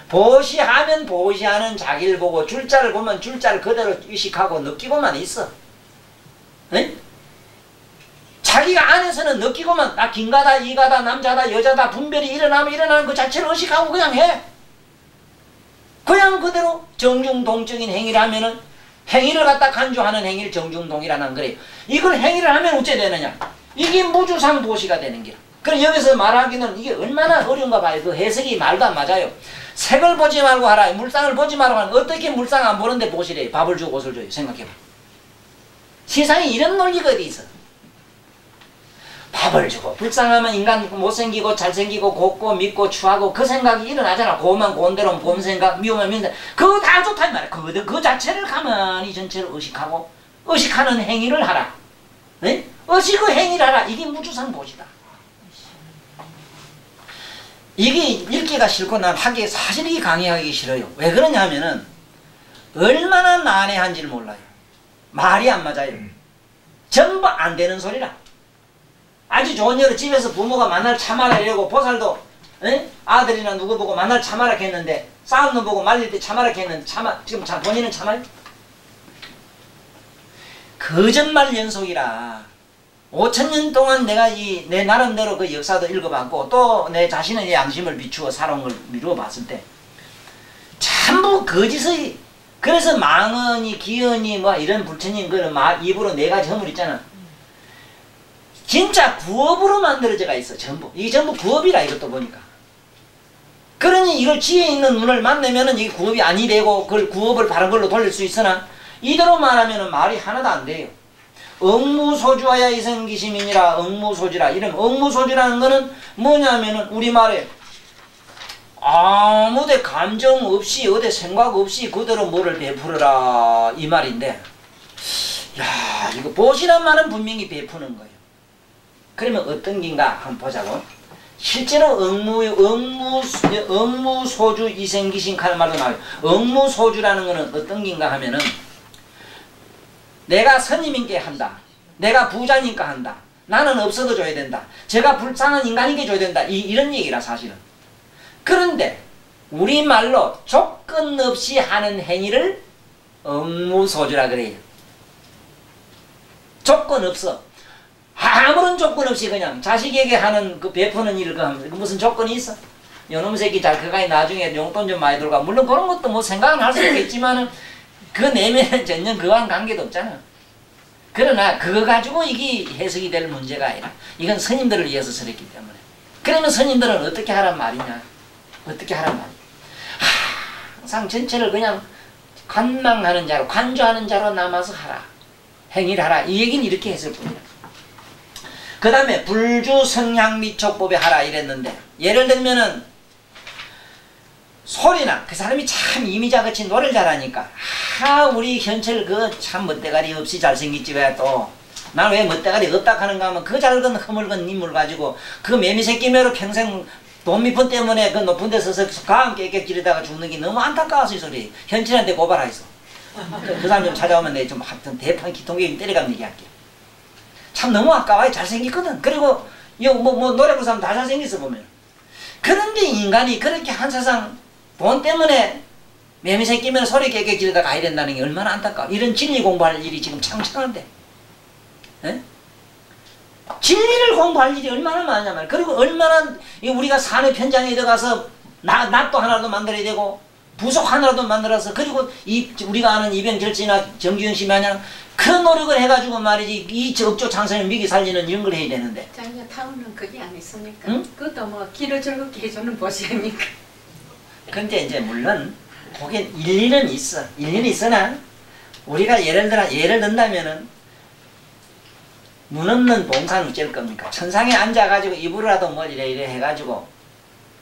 보시하면 보시하는 자기를 보고 줄자를 보면 줄자를 그대로 의식하고 느끼고만 있어. 네? 자기가 안에서는 느끼고만 나 긴가다 이가다 남자다 여자다 분별이 일어나면 일어나는 그 자체를 의식하고 그냥 해. 그냥 그대로 정중동적인 행위를 하면은 행위를 갖다 간주하는 행위를 정중동이라는 거래요. 이걸 행위를 하면 어째 되느냐? 이게 무주상 보시가 되는 거야. 그럼 여기서 말하기는 이게 얼마나 어려운가 봐요. 그 해석이 말도 안 맞아요. 색을 보지 말고 하라. 물상을 보지 말고 하라. 어떻게 물상 안 보는데 보시래. 밥을 주고 옷을 줘요. 생각해봐. 세상에 이런 논리가 어디 있어. 밥을 주고 불쌍하면 인간 못생기고 잘생기고 곱고 밉고 추하고 그 생각이 일어나잖아. 고우면 고운 대로 고운 생각 미우면 미운 대로 그거 다 좋다 이 말이야. 그 자체를 가만히 전체를 의식하고 의식하는 행위를 하라. 네? 의식의 행위를 하라. 이게 무주상 보시다. 이게 읽기가 싫고 난 하기 사실 이게 강의하기 싫어요. 왜 그러냐 하면은 얼마나 난해한지를 몰라요. 말이 안 맞아요. 전부 안 되는 소리라. 아주 좋은 여로 집에서 부모가 만날 참아라 이러고 보살도 아들이나 누구 보고 만날 참아라 했는데 싸움 놈 보고 말릴 때 참아라 했는데 지금 본인은 참아요? 거짓말 연속이라 5000년 동안 내가 내 나름대로 그 역사도 읽어봤고 또 내 자신의 양심을 비추어 살아온 걸 미루어 봤을 때 전부 거짓의 그래서 망언이 기언이 뭐 이런 불천인 거는 입으로 4가지 허물 있잖아. 진짜 구업으로 만들어져가 있어. 전부 이게 전부 구업이라 이것도 보니까. 그러니 이걸 지혜 있는 눈을 만나면은 이게 구업이 아니 되고 그걸 구업을 바른 걸로 돌릴 수 있으나 이대로 말하면은 말이 하나도 안 돼요. 억무소주하야 이생기심이니라. 억무소주라. 이런 억무소주라는 거는 뭐냐면은 우리말에 아무데 감정 없이 어디 생각 없이 그대로 뭐를 베풀어라 이 말인데 야 이거 보시란 말은 분명히 베푸는 거예요. 그러면 어떤 긴가 한번 보자고. 실제로 억무소주 이생기신 하는 말도 나와요. 억무소주라는 거는 어떤 긴가 하면은 내가 스님인께 한다. 내가 부자니까 한다. 나는 없어도 줘야 된다. 제가 불쌍한 인간에게 줘야 된다. 이런 얘기라 사실은. 그런데 우리말로 조건 없이 하는 행위를 업무소주라 그래요. 조건 없어. 아무런 조건 없이 그냥 자식에게 하는 그 베푸는 일을 그 무슨 조건이 있어? 요놈 새끼 잘 그가니 나중에 용돈 좀 많이 들어가. 물론 그런 것도 뭐 생각은 할 수 있겠지만은 그 내면은 전혀 그와는 관계도 없잖아. 그러나 그거 가지고 이게 해석이 될 문제가 아니라 이건 스님들을 위해서 설했기 때문에. 그러면 스님들은 어떻게 하란 말이냐? 어떻게 하란 말이냐? 항상 전체를 그냥 관망하는 자로, 관조하는 자로 남아서 하라. 행위를 하라. 이 얘기는 이렇게 했을 뿐이다. 그 다음에 불주 성향 미촉법에 하라 이랬는데, 예를 들면은 소리나 그 사람이 참 이미자같이 노래를 잘하니까 우리 현철 그 참 멋대가리 없이 잘생겼지 왜 또 난 왜 멋대가리 없다 하는가 하면 그 잘건 허물건 인물 가지고 그 매미새끼매로 평생 돈 밑분 때문에 그 높은 데 서서 가am 깨깨 지르다가 죽는 게 너무 안타까워서 이 소리. 현철한테 고발하겠어. 그 사람 좀 찾아오면 내가 좀 하여튼 대판 기통객 때려가면 얘기할게. 참 너무 아까워요. 잘생겼거든. 그리고 노래 부르는 사람 다 잘생겼어 보면. 그런데 인간이 그렇게 한 세상 돈 때문에 매미새끼면 소리 깨깨 지르다가 가야 된다는 게 얼마나 안타까워. 이런 진리 공부할 일이 지금 창창한데. 에? 진리를 공부할 일이 얼마나 많냐면. 그리고 얼마나 우리가 산업 현장에 들어가서 낫도 하나도 만들어야 되고 부속 하나라도 만들어서, 그리고 우리가 아는 이병철씨나 정규영 씨 마냥 그 노력을 해가지고 말이지 이 적조 장선을 미기 살리는 이런 걸 해야 되는데. 자기가 타오는 그게 안 있으니까. 응? 그것도 뭐 길을 즐겁게 해주는 보시니까. 근데 이제 물론 그게 일리는 있어. 일리는 있으나 우리가 예를 든다면은 눈 없는 봉사는 어쩔 겁니까? 천상에 앉아가지고 입으로라도 뭘 이래 해가지고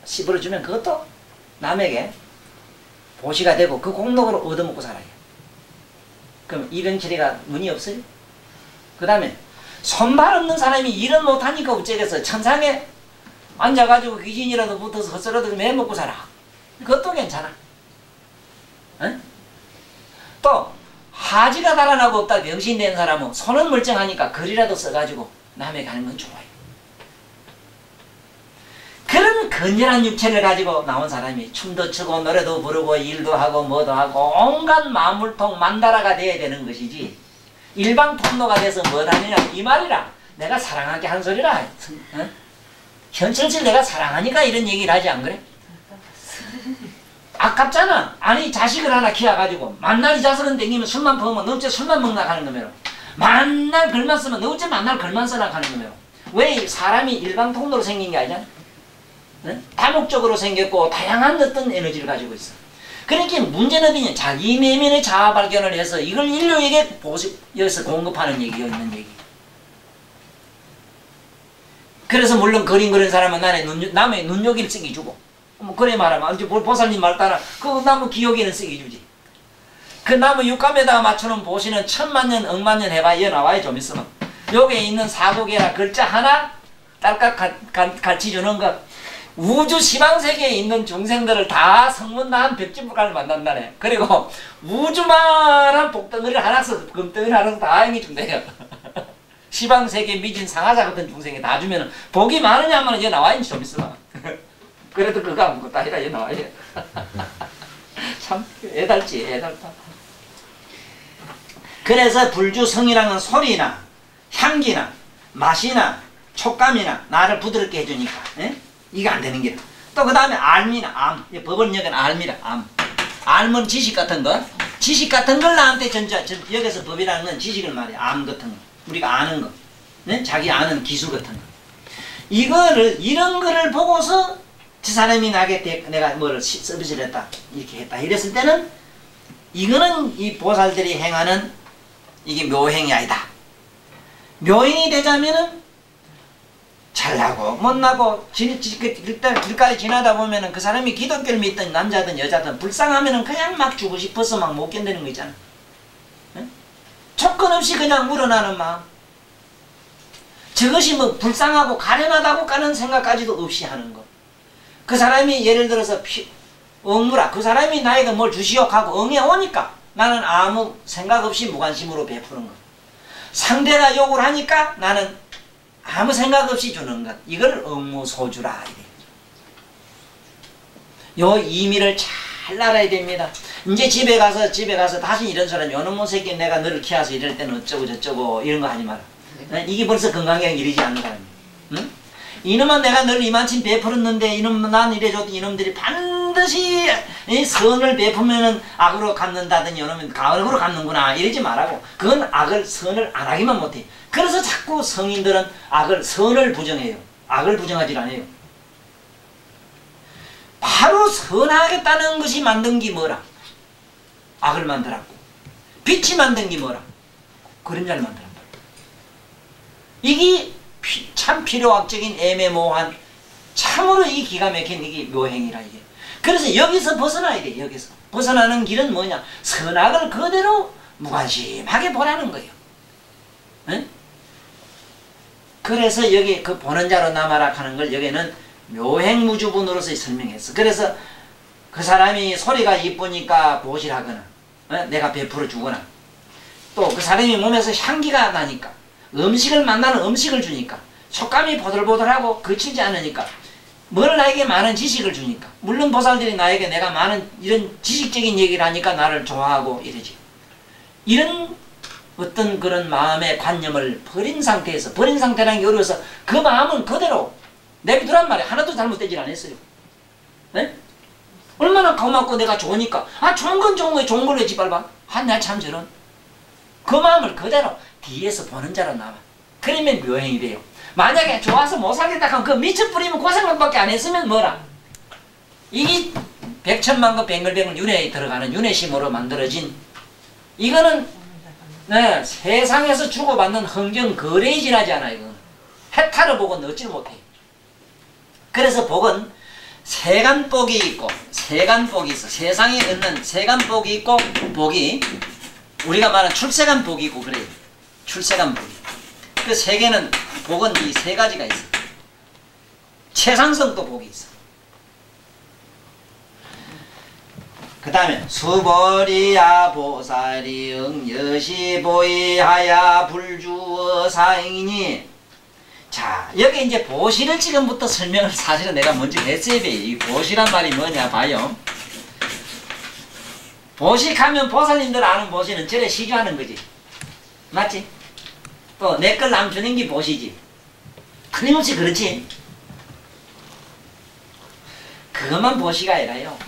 씹어주면 그것도 남에게 보시가 되고 그 공덕으로 얻어먹고 살아요. 그럼 이병철이가 운이 없어요? 그 다음에 손발 없는 사람이 일은 못하니까 어쩌겠어. 천상에 앉아가지고 귀신이라도 붙어서 헛소리라도 매먹고 살아. 그것도 괜찮아. 응? 또 하지가 달아나고 없다 병신된 사람은 손은 멀쩡하니까 글이라도 써가지고 남에게 하는 건 좋아요. 그런 건전한 육체를 가지고 나온 사람이 춤도 추고 노래도 부르고 일도 하고 뭐도 하고 온갖 만물통 만다라가 돼야 되는 것이지, 일방 통로가 돼서 뭐 하느냐 이 말이라. 내가 사랑하게 한 소리라. 어? 현철씨 내가 사랑하니까 이런 얘기를 하지 안 그래? 아깝잖아. 아니 자식을 하나 키워가지고 만날 이 자식은 땡기면 술만 퍼면 너 어째 술만 먹나 하는 거매로. 만날 글만 쓰면 너 어째 만날 글만 써나 하는 거매로. 왜 사람이 일방 통로로 생긴 게 아니잖아. 네? 다목적으로 생겼고 다양한 어떤 에너지를 가지고 있어. 그러니까 문제는 어디냐. 자기 내면의 자아 발견을 해서 이걸 인류에게 여기서 공급하는 얘기가 있는 얘기. 그래서 물론 그림 그리는 사람은 남의 눈여기를 쓰기 주고, 뭐 그래 말하면 이제 보살님 말 따라 그 나무 기억에는 쓰기 주지. 그 나무 육감에다가 맞추는 보시는 천만년 억만년 해봐. 얘 나와요 좀 있으면. 여기에 있는 사국이나 글자 하나 딸깍 같이 주는 것. 우주 시방세계에 있는 중생들을 다 성문나한 벽지불간을 만난다네. 그리고 우주만한 복덩어리를 하나서 금덩어리 하나서 다 행해 준대요. 시방세계 미진 상하자 같은 중생에 다 주면은 복이 많으냐면 이제 나와야지 좀 있으면. 그래도 그거 아무것도 아니라 얘 나와야 돼. 참 애달지 애달다. 그래서 불주성이라는 소리나 향기나 맛이나 촉감이나 나를 부드럽게 해주니까 이게 안 되는 게다. 또 그 다음에 알미나 암. 법원역은 알미라 암. 알은 지식 같은 거. 지식 같은 걸 나한테 여기서 법이라는 건 지식을 말해. 암 같은 거. 우리가 아는 거. 네? 자기 아는 기술 같은 거. 이런 거를 보고서 저 사람이 내가 뭐를 서비스를 했다. 이렇게 했다. 이랬을 때는 이거는 이 보살들이 행하는 이게 묘행이 아니다. 묘행이 되자면은 잘나고 못나고 길가에 지나다 보면은 그 사람이 기독교를 믿든 남자든 여자든 불쌍하면은 그냥 막 주고 싶어서 막 못 견디는 거 있잖아. 응? 조건 없이 그냥 물어나는 마음. 저것이 뭐 불쌍하고 가련하다고 까는 생각까지도 없이 하는 거. 그 사람이 예를 들어서 억무라 그 사람이 나에게 뭘 주시오 하고 응해 오니까 나는 아무 생각 없이 무관심으로 베푸는 거. 상대가 욕을 하니까 나는 아무 생각 없이 주는 것. 이걸 업무소주라. 요 의미를 잘 알아야 됩니다. 이제 집에 가서 다시 이런 사람이 요놈의 새끼 내가 너를 키워서 이럴 때는 어쩌고 저쩌고 이런 거 하지 마라. 이게 벌써 건강에 이르지 않는 사람이야. 응? 이놈아 내가 널 이만큼 베풀었는데 이놈 난 이래줘도 이놈들이 반드시 이 선을 베푸면은 악으로 갚는다더니 이놈은 악으로 갚는구나 이러지 말라고. 그건 악을 선을 안 하기만 못해. 그래서 자꾸 성인들은 선을 부정해요. 악을 부정하지 않아요. 바로 선하겠다는 것이 만든 게 뭐라? 악을 만들었고 빛이 만든 게 뭐라? 그림자를 만들었다. 이게 참 필요학적인 애매모호한 참으로 이 기가 막힌 이게 묘행이라 이게. 그래서 여기서 벗어나야 돼. 여기서 벗어나는 길은 뭐냐? 선악을 그대로 무관심하게 보라는 거예요. 응? 그래서 여기 그 보는 자로 남아라 하는 걸 여기는 묘행무주분으로서 설명했어. 그래서 그 사람이 소리가 이쁘니까 보시라거나 내가 베풀어 주거나 또 그 사람이 몸에서 향기가 나니까 음식을 만나는 음식을 주니까 촉감이 보들보들하고 거칠지 않으니까 뭘 나에게 많은 지식을 주니까 물론 보살들이 나에게 내가 많은 이런 지식적인 얘기를 하니까 나를 좋아하고 이러지. 이런 어떤 그런 마음의 관념을 버린 상태라는 게 어려워서 그 마음은 그대로 내비두란 말이야. 하나도 잘못되질 않았어요. 네? 얼마나 고맙고 내가 좋으니까 좋은 건 좋은 거야. 좋은 걸로 했지 빨봐. 내가 참 저런 그 마음을 그대로 뒤에서 보는 자로 남아. 그러면 묘행이 돼요. 만약에 좋아서 못 살겠다 하면 그 미쳐 뿌리면 고생밖에 안 했으면 뭐라? 이게 백천만급 백글백글 윤회에 들어가는 윤회심으로 만들어진 이거는 세상에서 주고받는 흥정 거래에 지나지 않아. 이거는 해탈을 보고 넣지를 못해. 그래서 복은 세간복이 있고 세간복이 있어. 세상에 얻는 세간복이 있고 복이 우리가 말하는 출세간 복이 있고 그래요. 출세간 복이. 그 세 개는 복은 이 세 가지가 있어. 최상승도 복이 있어. 그 다음에 수보리야 보살이 응여시 보이하야 불주어 사행이니. 자, 여기 이제 보시를 지금부터 설명을 사실은 내가 먼저 했어야 돼. 이 보시란 말이 뭐냐 봐요. 보식하면 보살님들 아는 보시는 절에 시주하는 거지. 맞지? 또 내 걸 남 주는 게 보시지. 틀림없이 그렇지. 그것만 보시가 아니라요.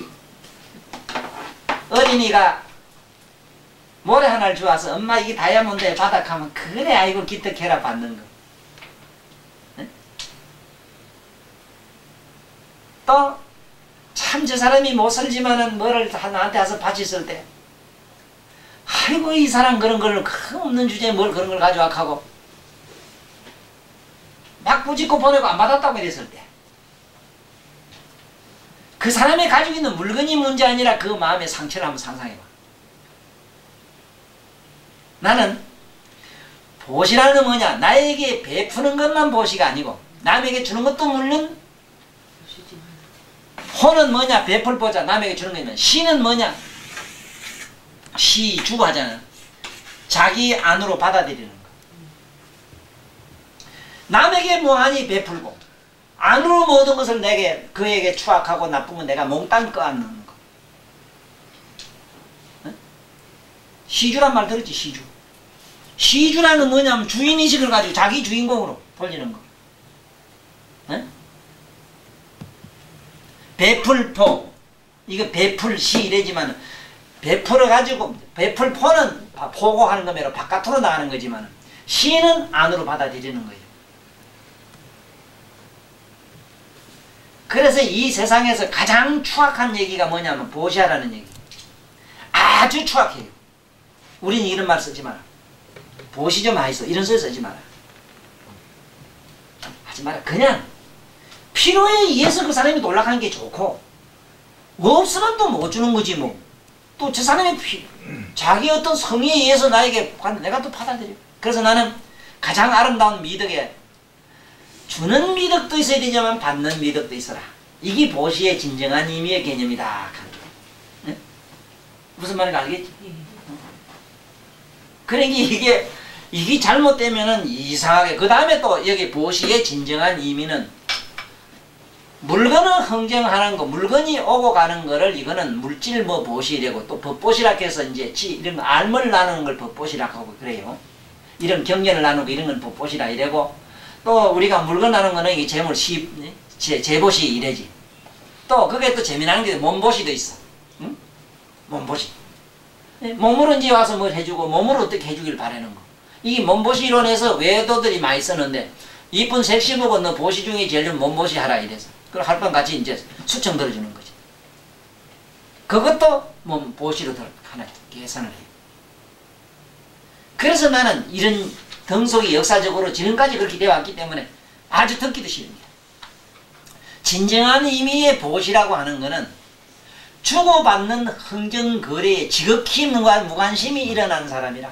어린이가 모래 하나를 주워서 엄마 이게 다이아몬드에 바닥하면 그래 아이고 기특해라 받는 거. 또 참 저 사람이 못 살지만은 뭐를 나한테 와서 바쳤을 때 아이고 이 사람 그런 걸 없는 주제에 뭘 그런 걸 가져와 하고 막 부짓고 보내고 안 받았다고 이랬을 때 그 사람이 가지고 있는 물건이 문제 아니라 그 마음의 상처를 한번 상상해봐. 나는 보시라는 건 뭐냐? 나에게 베푸는 것만 보시가 아니고 남에게 주는 것도 물론 호는 뭐냐? 베풀보자 남에게 주는 거면 시는 뭐냐? 시 주고 하잖아. 자기 안으로 받아들이는 거. 남에게 뭐하니 베풀고 안으로 모든 것을 그에게 추악하고 나쁘면 내가 몽땅 껴안는 거. 응? 시주란 말 들었지? 시주. 시주라는 뭐냐면 주인의식을 가지고 자기 주인공으로 돌리는 거. 응? 베풀포 이거 베풀시 이래지만 베풀어가지고 베풀포는 포고하는 거면 바깥으로 나가는 거지만 시는 안으로 받아들이는 거예요. 그래서 이 세상에서 가장 추악한 얘기가 뭐냐면 보시하라는 얘기. 아주 추악해요. 우리는 이런 말 쓰지 마라. 보시 좀 하이소. 이런 소리 쓰지 마라. 하지 마라. 그냥 필요에 의해서 그 사람이 놀락하는 게 좋고 없으면 또 못 주는 거지 뭐. 또 저 사람이 자기 어떤 성의에 의해서 나에게 내가 또 받아들여. 그래서 나는 가장 아름다운 미덕에 주는 미덕도 있어야 되지만 받는 미덕도 있어라. 이게 보시의 진정한 의미의 개념이다. 네? 무슨 말인지 알겠지? 그러니까 이게 이게 잘못되면은 이상하게 그 다음에 또 여기 보시의 진정한 의미는 물건을 흥정하는 거, 물건이 오고 가는 거를 이거는 물질 뭐 보시라고 또 법보시라 해서 이제 이런 거 알물 나누는 걸 법보시라 하고 그래요. 이런 경전을 나누고 이런 건 법보시라 이래고 또 우리가 물건 나누는 거는 이게 재물 재보시 이래지. 또 그게 또 재미난 게 몸보시도 있어. 응? 몸보시. 몸으로 이제 와서 뭘 해주고 몸으로 어떻게 해주길 바라는 거. 이 몸보시 이론에서 외도들이 많이 쓰는데 이쁜 섹시 보고 너 보시 중에 제일 좀 몸보시 하라 이래서. 그럼 할밤 같이 이제 수청 들어주는 거지. 그것도 몸보시로 하나 계산을 해요. 그래서 나는 이런 등속이 역사적으로 지금까지 그렇게 되어 왔기 때문에 아주 듣기도 싫습니다. 진정한 의미의 보시라고 하는 것은 주고받는 흥정거래에 지극히 무관심이 일어난 사람이라.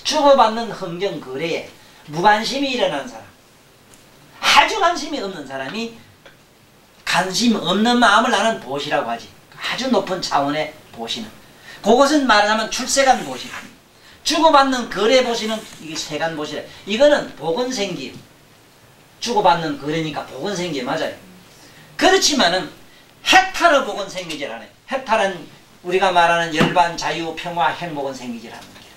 주고받는 흥정거래에 무관심이 일어난 사람. 아주 관심이 없는 사람이 관심 없는 마음을 나는 보시라고 하지. 아주 높은 차원의 보시는. 그것은 말하자면 출세간 보시. 주고받는 거래 보시는 이게 세간 보시래. 이거는 복은생기. 주고받는 거래니까 복은생기 맞아요. 그렇지만은 해탈의 복은생기질 않아요. 해탈은 우리가 말하는 열반, 자유, 평화, 행복은 생기질 않는 거예요.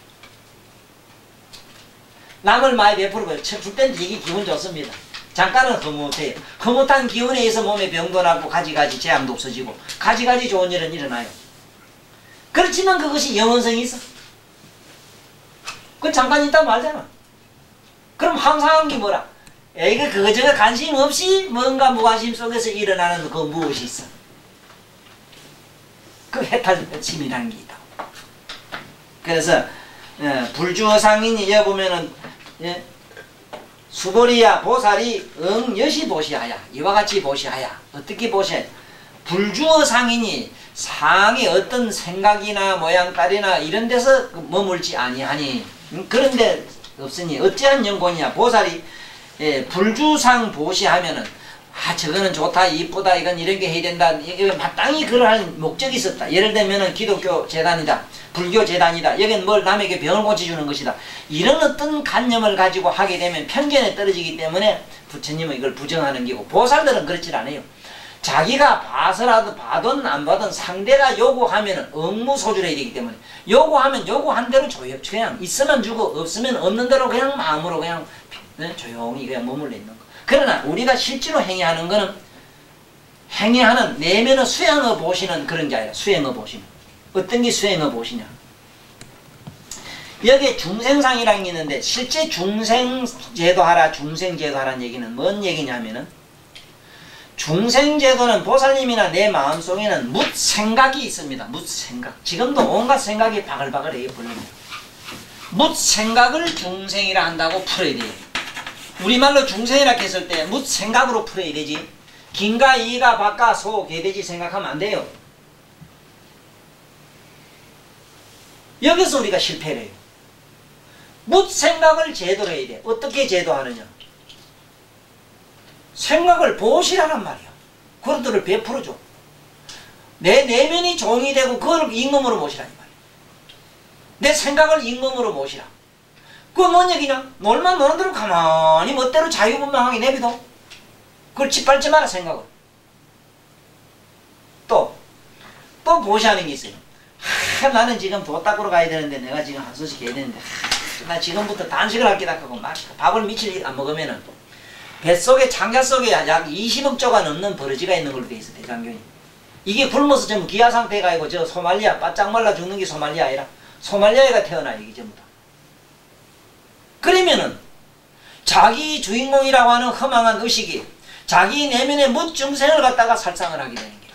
남을 많이 베풀고 줄 때는 되게 기분 좋습니다. 잠깐은 흐뭇해요. 흐뭇한 기운에 의해서 몸에 병도 나고 가지가지 재앙도 없어지고 가지가지 좋은 일은 일어나요. 그렇지만 그것이 영원성이 있어. 그건 잠깐 있다 말잖아. 그럼 항상 한 게 뭐라? 에이 그거저거 관심 없이 뭔가 무관심 속에서 일어나는 그 무엇이 있어. 그 해탈심이라는 게 있다. 그래서 불주어상인이 여기 보면은 수보리야 보살이 여시 보시하야 이와 같이 보시하야 어떻게 보셔야 불주어상인이 상의 어떤 생각이나 모양딸이나 이런 데서 머물지 아니하니 그런데 없으니 어찌한 연고냐 보살이 불주상 보시하면은 저거는 좋다 이쁘다 이건 이런 게 해야 된다 이게 마땅히 그러할 목적이 있었다. 예를 들면은 기독교 재단이다 불교 재단이다 여기는 뭘 남에게 병을 고쳐주는 것이다 이런 어떤 관념을 가지고 하게 되면 편견에 떨어지기 때문에 부처님은 이걸 부정하는 게고 보살들은 그렇지 않아요. 자기가 봐서라도 봐든 안 봐든 상대가 요구하면 응무소출해야 되기 때문에 요구하면 요구한 대로 그냥 있으면 주고 없으면 없는 대로 그냥 마음으로 그냥 조용히 그냥 머물러 있는 거. 그러나 우리가 실제로 행위하는 것은 행위하는 내면의 수행을 보시는 그런 게 아니라 수행을 보시는 어떤 게 수행을 보시냐. 여기에 중생상이라는 게 있는데 실제 중생제도하라 중생제도하라는 얘기는 뭔 얘기냐면은 중생제도는 보살님이나 내 마음속에는 묻생각이 있습니다. 묻생각. 지금도 온갖 생각이 바글바글해요. 묻생각을 중생이라 한다고 풀어야 돼요. 우리말로 중생이라 했을 때 묻생각으로 풀어야 되지. 긴가 이가 박가 소 개돼지 생각하면 안 돼요. 여기서 우리가 실패를 해요. 묻생각을 제도로 해야 돼. 어떻게 제도하느냐. 생각을 보시라란 말이야. 그것들을 베풀어줘. 내 내면이 종이 되고 그걸 임금으로 모시라는 말이야. 내 생각을 임금으로 모시라. 그건 뭔 얘기냐? 놀만 노는 대로 가만히 멋대로 자유분방하게 내비둬. 그걸 짓밟지 마라 생각을. 또 보시하는 게 있어요. 나는 지금 도 닦으러 가야 되는데 내가 지금 한 소식 해야 되는데 나 지금부터 단식을 할게다 하고 막 밥을 미칠 안 먹으면은 뱃속에 창자 속에 약 20억 조가 넘는 버러지가 있는 걸로 돼 있어. 대장균이. 이게 굶어서 전부 기아 상태가 아니고 저 소말리아 바짝 말라 죽는 게 소말리아 아니라 소말리아가 태어나 이게 전부 다. 그러면은 자기 주인공이라고 하는 허망한 의식이 자기 내면의 묻중생을 갖다가 살상을 하게 되는 거야.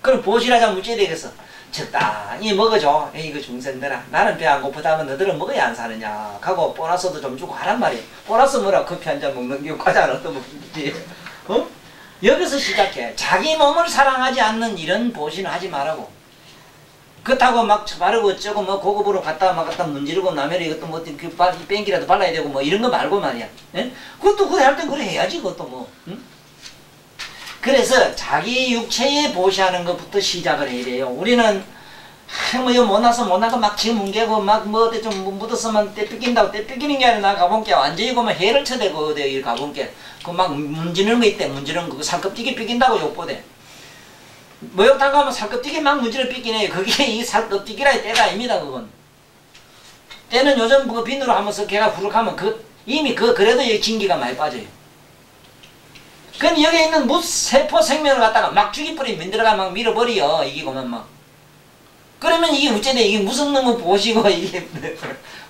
그럼 보시라자 물질에 대해서 적당히 먹어줘. 이거 중생들아 나는 배 안 고프다면 너들은 먹어야 안 사느냐 하고 보너스도 좀 주고 하란 말이야. 보너스 뭐라 커피 한 잔 먹는 게 과자 하나 또 먹지. 여기서 시작해. 자기 몸을 사랑하지 않는 이런 보시는 하지 말라고. 그렇다고 막 바르고 어쩌고 뭐 고급으로 갖다 문지르고 남의 이것도 뭐 뺑기라도 발라야 되고 뭐 이런 거 말고 말이야. 예? 그것도 그래 할 땐 그래 해야지 그것도 뭐. 응? 그래서 자기 육체에 보시하는 것부터 시작을 해야 돼요. 우리는 뭐 이거 못나서 막 지금 뭉개고 막 뭐 어디 좀 묻었으면 때 삐낀다고 때 삐끼는 게 아니라 나 가본게 완전히 그만 해를 쳐대고 어디 가본게 그 막 문지르는 거 있대. 문지르는 거 살껍데기 삐낀다고 욕보대. 목욕탕 가면 살껍데기 막 문지르 삐끼네. 그게 이 살껍데기라의 때가 아닙니다. 그건 때는 요즘 그 비누로 하면서 걔가 후룩하면 이미 그래도 이 진기가 많이 빠져요. 그럼 여기 있는 세포 생명을 갖다가 막 죽이버리 만들어가 막 밀어버려. 이게 그만 막. 그러면 이게 어째돼? 이게 무슨 놈을 보시고 이게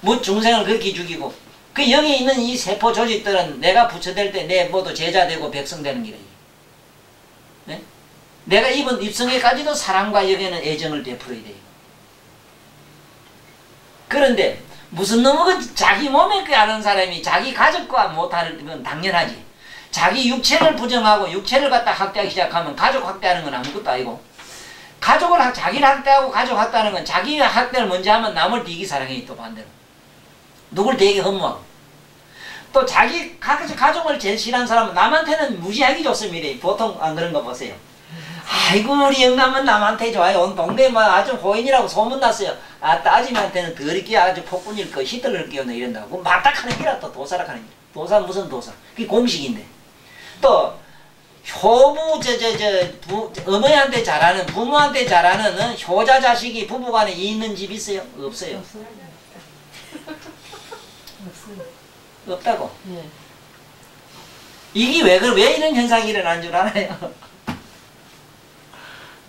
뭐 중생을 그렇게 죽이고 그 여기 있는 이 세포 조직들은 내가 부처될 때 내 모두 제자 되고 백성 되는 길이에요. 네? 내가 입성에까지도 사랑과 여기에는 애정을 베풀어야 돼요. 그런데 무슨 놈의 자기 몸에 그 아는 사람이 자기 가족과 못하는 건 당연하지. 자기 육체를 부정하고 육체를 갖다 학대하기 시작하면 가족 학대하는 건 아무것도 아니고 자기를 학대하고 가족 학대하는 건 자기 학대를 먼저 하면 남을 되게 사랑해. 또 반대로 누굴 되게 허무하고 또 자기 가족을 제일 싫어하는 사람은 남한테는 무시하기 좋습니다. 보통 안 그런 거 보세요. 아이고 우리 영남은 남한테 좋아요. 온 동네에 아주 호인이라고 소문났어요. 따지면한테는 더럽게 아주 폭군일 거 히틀러를 끼워넣어 이런다고 맞닥하는 기라 또 도사라 하는 기. 도사 무슨 도사? 그게 공식인데 또 효부 어머니한테 잘하는 부모한테 잘하는 효자 자식이 부부간에 있는 집 있어요? 없어요. 없다고. 네. 이게 왜 이런 현상이 일어난 줄 알아요?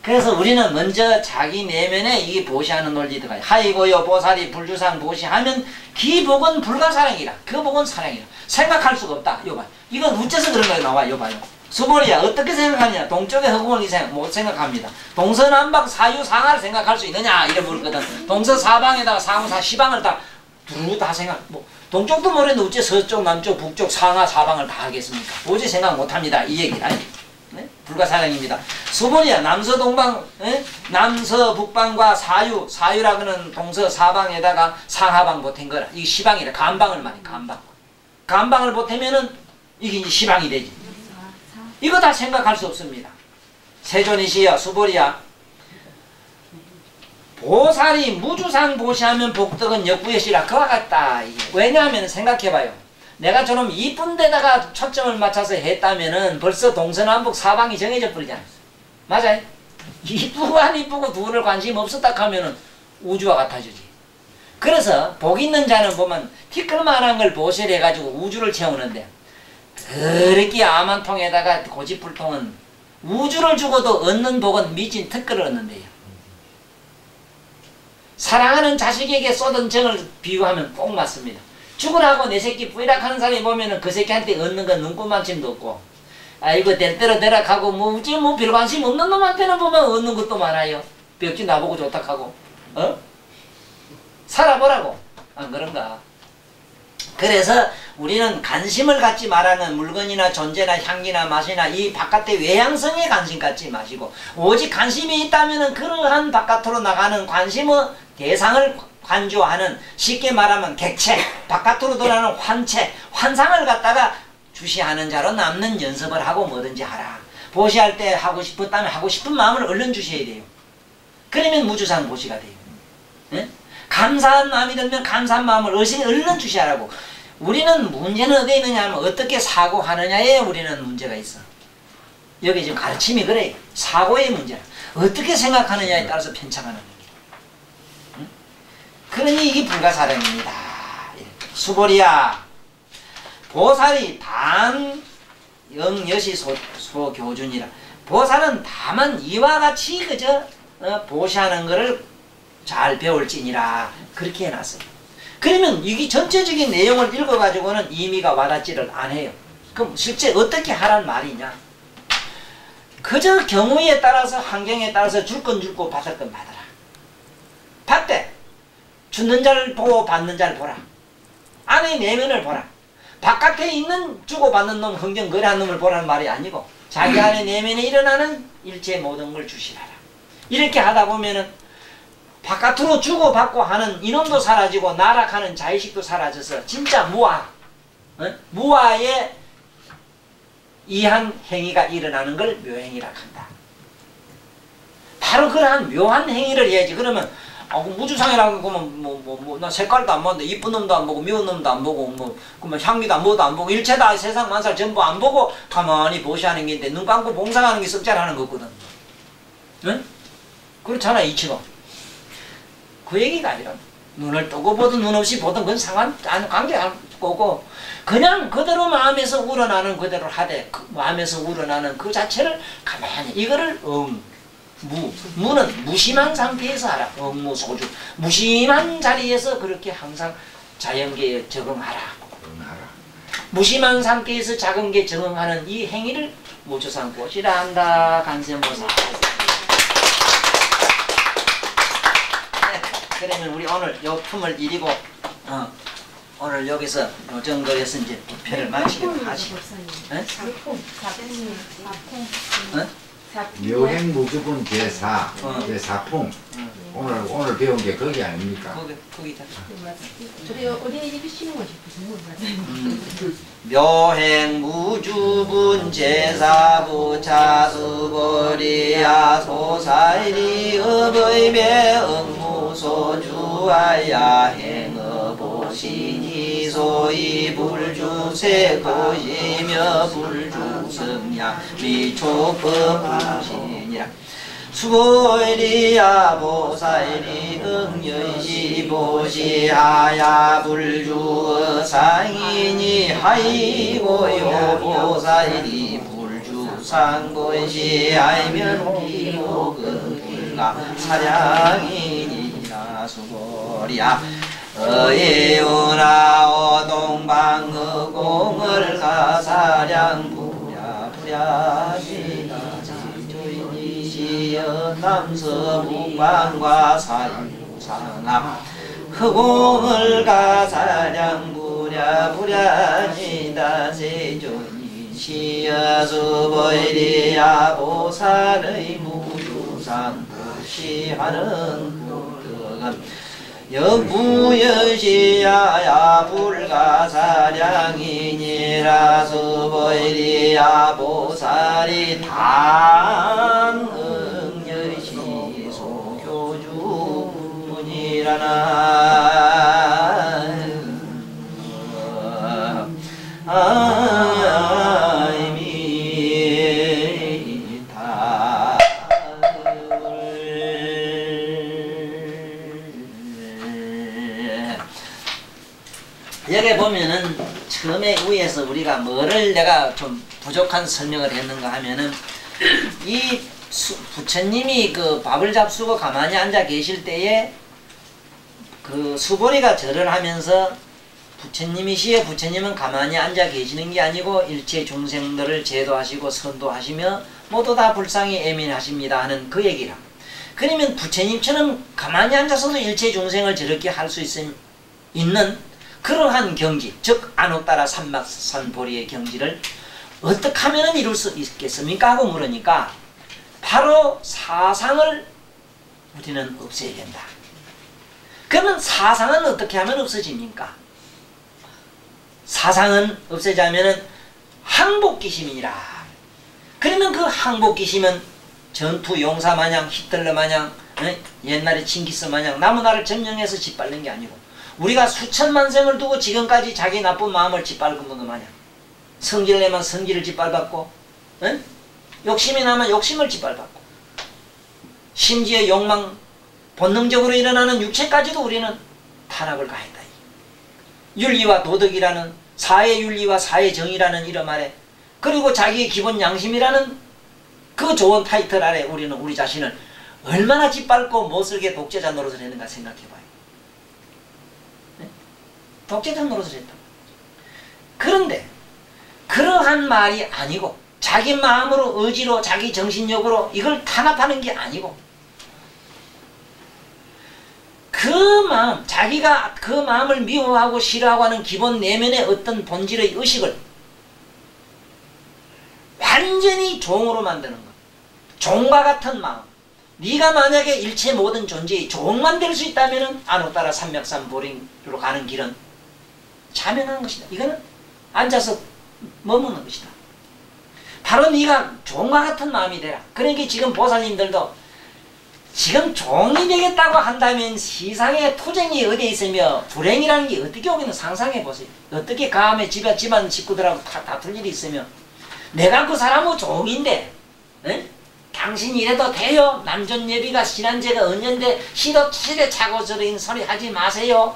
그래서 우리는 먼저 자기 내면에 이게 보시하는 논리 들어가요. 하이고요 보살이 불주상 보시하면 기복은 불가사랑이라. 그 복은 사랑이라. 생각할 수가 없다. 요 봐. 이건 어째서 그런 거에 나와. 요 봐요. 수보리야 어떻게 생각하냐. 동쪽의 허공을 못 생각합니다. 동서남bắc 사유상하를 생각할 수 있느냐 이래 물거든. 동서사방에다가 상사 시방을 다 생각. 뭐 동쪽도 모르는데 어째 서쪽 남쪽 북쪽 상하 사방을 다 하겠습니까? 도저히 생각 못합니다. 이 얘기라. 네? 불가사랑입니다. 수보리야 남서동방 남서북방과 사유라고는 동서사방에다가 상하방 보탠 거라. 이게 시방이라. 간방을 말해. 간방을 보태면은 이게 이제 시방이 되지. 이거 다 생각할 수 없습니다. 세존이시여 수보리야 보살이 무주상 보시하면 복덕은 역부여시라. 그와 같다. 이게. 왜냐하면 생각해봐요. 내가 저놈 이쁜 데다가 초점을 맞춰서 했다면은 벌써 동서남북 사방이 정해져 버리잖아요. 맞아요? 이쁘고 안 이쁘고 둘을 관심 없었다 하면은 우주와 같아지지. 그래서 복 있는 자는 보면 티끌만한 걸 보살해가지고 우주를 채우는데 그렇게 암한 통에다가 고집불통은 우주를 주고도 얻는 복은 미친 특권을 얻는데요. 사랑하는 자식에게 쏟은 정을 비유하면 꼭 맞습니다. 죽으라고 내 새끼 뿌이락 하는 사람이 보면은 그 새끼한테 얻는 건 눈꽃만침도 없고 아이고 될 대로 되락하고 뭐 별 관심 없는 놈한테는 보면 얻는 것도 많아요. 벽지 나보고 좋다하고 살아보라고. 안 그런가? 그래서 우리는 관심을 갖지 말라는 물건이나 존재나 향기나 맛이나 이 바깥의 외향성에 관심 갖지 마시고 오직 관심이 있다면 그러한 바깥으로 나가는 관심의 대상을 관조하는 쉽게 말하면 객체, 바깥으로 돌아가는 환상을 갖다가 주시하는 자로 남는 연습을 하고 뭐든지 하라. 보시할 때 하고 싶었다면 하고 싶은 마음을 얼른 주셔야 돼요. 그러면 무주상 보시가 돼요. 네? 감사한 마음이 들면 감사한 마음을 얼른 주시하라고. 우리는 문제는 어디에 있느냐 하면 어떻게 사고하느냐에 우리는 문제가 있어. 여기 지금 가르침이 그래요. 사고의 문제야. 어떻게 생각하느냐에 따라서 편차가 나는 거예요. 응? 그러니 이게 불가사령입니다. 수보리야 보살이 단 영여시 소교준이라. 보살은 다만 이와 같이 그저 보시하는 것을 잘 배울지니라. 그렇게 해놨어요. 그러면 이게 전체적인 내용을 읽어가지고는 의미가 와닿지를 않아요. 그럼 실제 어떻게 하란 말이냐? 그저 경우에 따라서 환경에 따라서 줄 건 줄고 받을 건 받아라. 받되 주는 자를 보고 받는 자를 보라. 안의 내면을 보라. 바깥에 있는 주고받는 놈 흥정거래한 놈을 보라는 말이 아니고 자기 안의 내면에 일어나는 일체 모든 걸 주시라라. 이렇게 하다 보면은 바깥으로 주고받고 하는 이놈도 사라지고 나락하는 자의식도 사라져서 진짜 무아의 이한 행위가 일어나는 걸 묘행이라 한다. 바로 그러한 묘한 행위를 해야지. 그러면 무주상이라고 하면 나 색깔도 안 보는데 이쁜 놈도 안 보고 미운 놈도 안 보고 그러면 향기도 안 뭐도 안 보고 일체 다 세상 만사 전부 안 보고 가만히 보시하는 게 있는데 눈 감고 봉사하는 게 썩잘하는 거거든. 응? 그렇잖아 이치가. 그 얘기가 아니라 눈을 뜨고 보든 눈 없이 보든 그건 관계 안 거고 그냥 그대로 마음에서 우러나는 그대로 하되 마음에서 우러나는 그 자체를 가만히 이거를 무는 무심한 상태에서 하라. 무소주 무심한 자리에서 그렇게 항상 자연계에 적응하라. 무심한 상태에서 작은게 적응하는 이 행위를 무주상보시라 한다. 간세모사. 네, 그러면 우리 오늘 요 품을 이리고 오늘 여기서 요 정도에서 이제 부패를 마치도록 하시고. 묘행무주분 제4풍 오늘 배운 게 거기 아닙니까? 거기다. 저기 어디에 읽으시는 거지? 묘행무주분 제4부 차수보리야 소사이리 업의배 응무소주하야 행어보시니 소이 불주세 도시며 불주성야 미초법불신이라 수보이리야 보사이리 응여시 보시하야 불주어상이니 하이고요 보사이리 불주상본시 알면 기목은길가 사량이니라 수보리야 어이우나오 동방의공을 가사량 부랴부랴시다 지조이시여 남서북방과 사유상암 흑공을 가사량 부랴부랴시다 세조이시여 수보이리야 보살의 무주상 부시하는 구덕은 영무여시야야 불가사량이니라 수보이리야 보살이 당응여시 소교주문이라나 여기 보면은 처음에 위에서 우리가 뭐를 내가 좀 부족한 설명을 했는가 하면은 이 부처님이 그 밥을 잡수고 가만히 앉아 계실 때에 그 수보리가 절을 하면서 부처님이시여 부처님은 가만히 앉아 계시는 게 아니고 일체 중생들을 제도하시고 선도하시며 모두 다 불상이 애민하십니다 하는 그 얘기라. 그러면 부처님처럼 가만히 앉아서도 일체 중생을 저렇게 할 수 있는 그러한 경지, 즉 안옥따라 삼막산보리의 경지를 어떻게 하면 이룰 수 있겠습니까? 하고 물으니까 바로 사상을 우리는 없애야 된다. 그러면 사상은 어떻게 하면 없어집니까? 사상은 없애자면 항복기심이라. 그러면 그 항복기심은 전투 용사 마냥 히틀러 마냥 옛날에 징기스 마냥 나무나를 점령해서 짓밟는 게 아니고 우리가 수천만 생을 두고 지금까지 자기 나쁜 마음을 짓밟은 것 마냥 성질을 내면 성질을 짓밟았고 욕심이 나면 욕심을 짓밟았고 심지어 욕망 본능적으로 일어나는 육체까지도 우리는 탄압을 가했다. 윤리와 도덕이라는 사회윤리와 사회정의라는 이름 아래 그리고 자기의 기본 양심이라는 그 좋은 타이틀 아래 우리는 우리 자신을 얼마나 짓밟고 못쓸게 독재자 노릇을 했는가 생각해봐요. 독재자 노릇을 했다. 그런데 그러한 말이 아니고 자기 마음으로 의지로 자기 정신력으로 이걸 탄압하는 게 아니고 그 마음, 자기가 그 마음을 미워하고 싫어하고 하는 기본 내면의 어떤 본질의 의식을 완전히 종으로 만드는 것. 종과 같은 마음. 네가 만약에 일체 모든 존재의 종만 될 수 있다면 안옥따라 삼맥산 보림으로 가는 길은 자명한 것이다. 이거는 앉아서 머무는 것이다. 바로 네가 종과 같은 마음이 되라. 그러니까 지금 보살님들도 지금 종이 되겠다고 한다면 세상에 투쟁이 어디에 있으며 불행이라는 게 어떻게 오기는 상상해 보세요. 어떻게 감에 집안 식구들하고 다툴 일이 있으면 내가 그 사람은 종인데 당신이 이래도 돼요? 남존예비가 신한제가 언젠데 시도 칠에 차고 저런 소리 하지 마세요.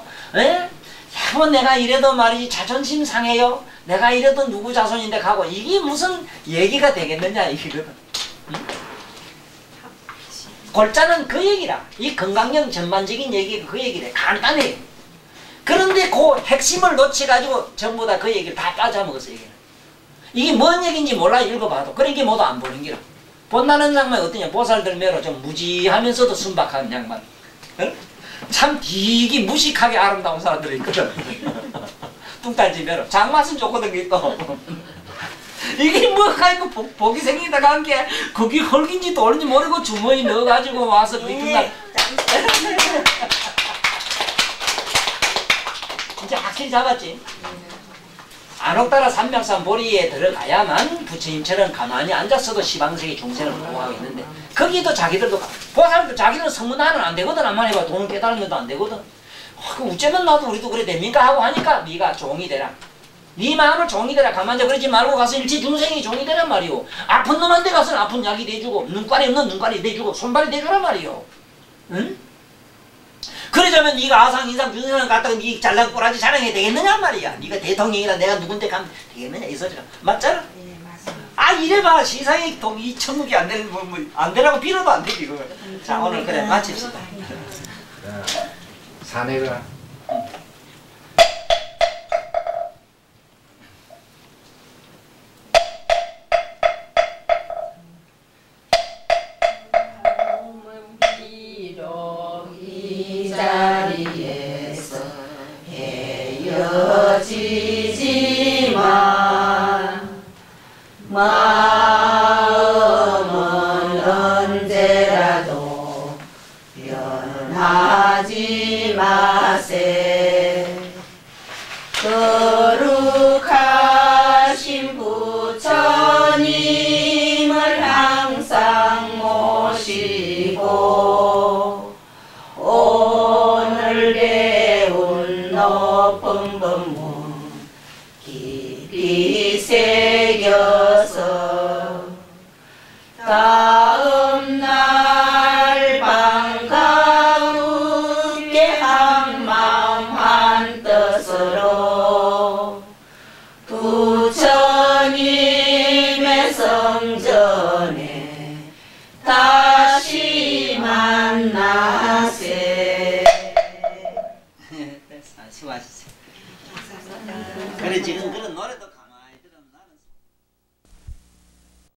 한번 내가 이래도 말이지 자존심 상해요. 내가 이래도 누구 자손인데 가고 이게 무슨 얘기가 되겠느냐 이거든. 골자는 그 얘기라. 이 건강형 전반적인 얘기가 그 얘기래. 간단해. 그런데 그 핵심을 놓치가지고 전부 다 그 얘기를 다 빠져먹었어. 이게 뭔 얘기인지 몰라 읽어봐도. 그런 게 모두 안 보는 기라. 본다는 양반 어떠냐. 보살들 매로 좀 무지하면서도 순박한 양반. 참 되게 무식하게 아름다운 사람들이 있거든. 뚱딴지 매로. 장맛은 좋거든 또. 이게 뭐가 이거 복이 생기다가 한 게 그게 헐긴지 돌인지 모르고 주머니 넣어가지고 와서 그날 이제 확실히 잡았지. 안옥따라 삼명산 보리에 들어가야만 부처님처럼 가만히 앉았어도 시방세계 중생을 보호하고 있는데 거기도 자기들도 보살도 자기들은 성문하는 안 되거든. 안만 해봐 돈은 깨달은 것도 안 되거든. 어쩌면 나도 우리도 그래 됩니까 하고 하니까 네가 종이 되라. 네 마음을 종이 되라. 가만히 앉아 그러지 말고 가서 일체 중생이 종이 되란 말이오. 아픈 놈한테 가서는 아픈 약이 대주고 눈깔이 없는 눈깔이 대주고 손발이 대주란 말이오. 응? 그러자면 네가 아상 인상 준생을 갖다가 네 잘난 꼬라지 자랑해야 되겠느냐 말이야. 네가 대통령이라 내가 누군데 가면 되겠느냐 이 소리가. 맞잖아? 네, 맞습니다. 아 이래봐 세상에 이 천국이 안 되는 안 되라고 빌어도 안 되지 그거. 자 오늘 그래 마칩시다. 사내가 자리에서 헤어지지만 마음은 언제라도 변하지 마세. 거룩하신 부처님을 항상 모시고 오늘 배운 높은 법문 깊이 새겨서 다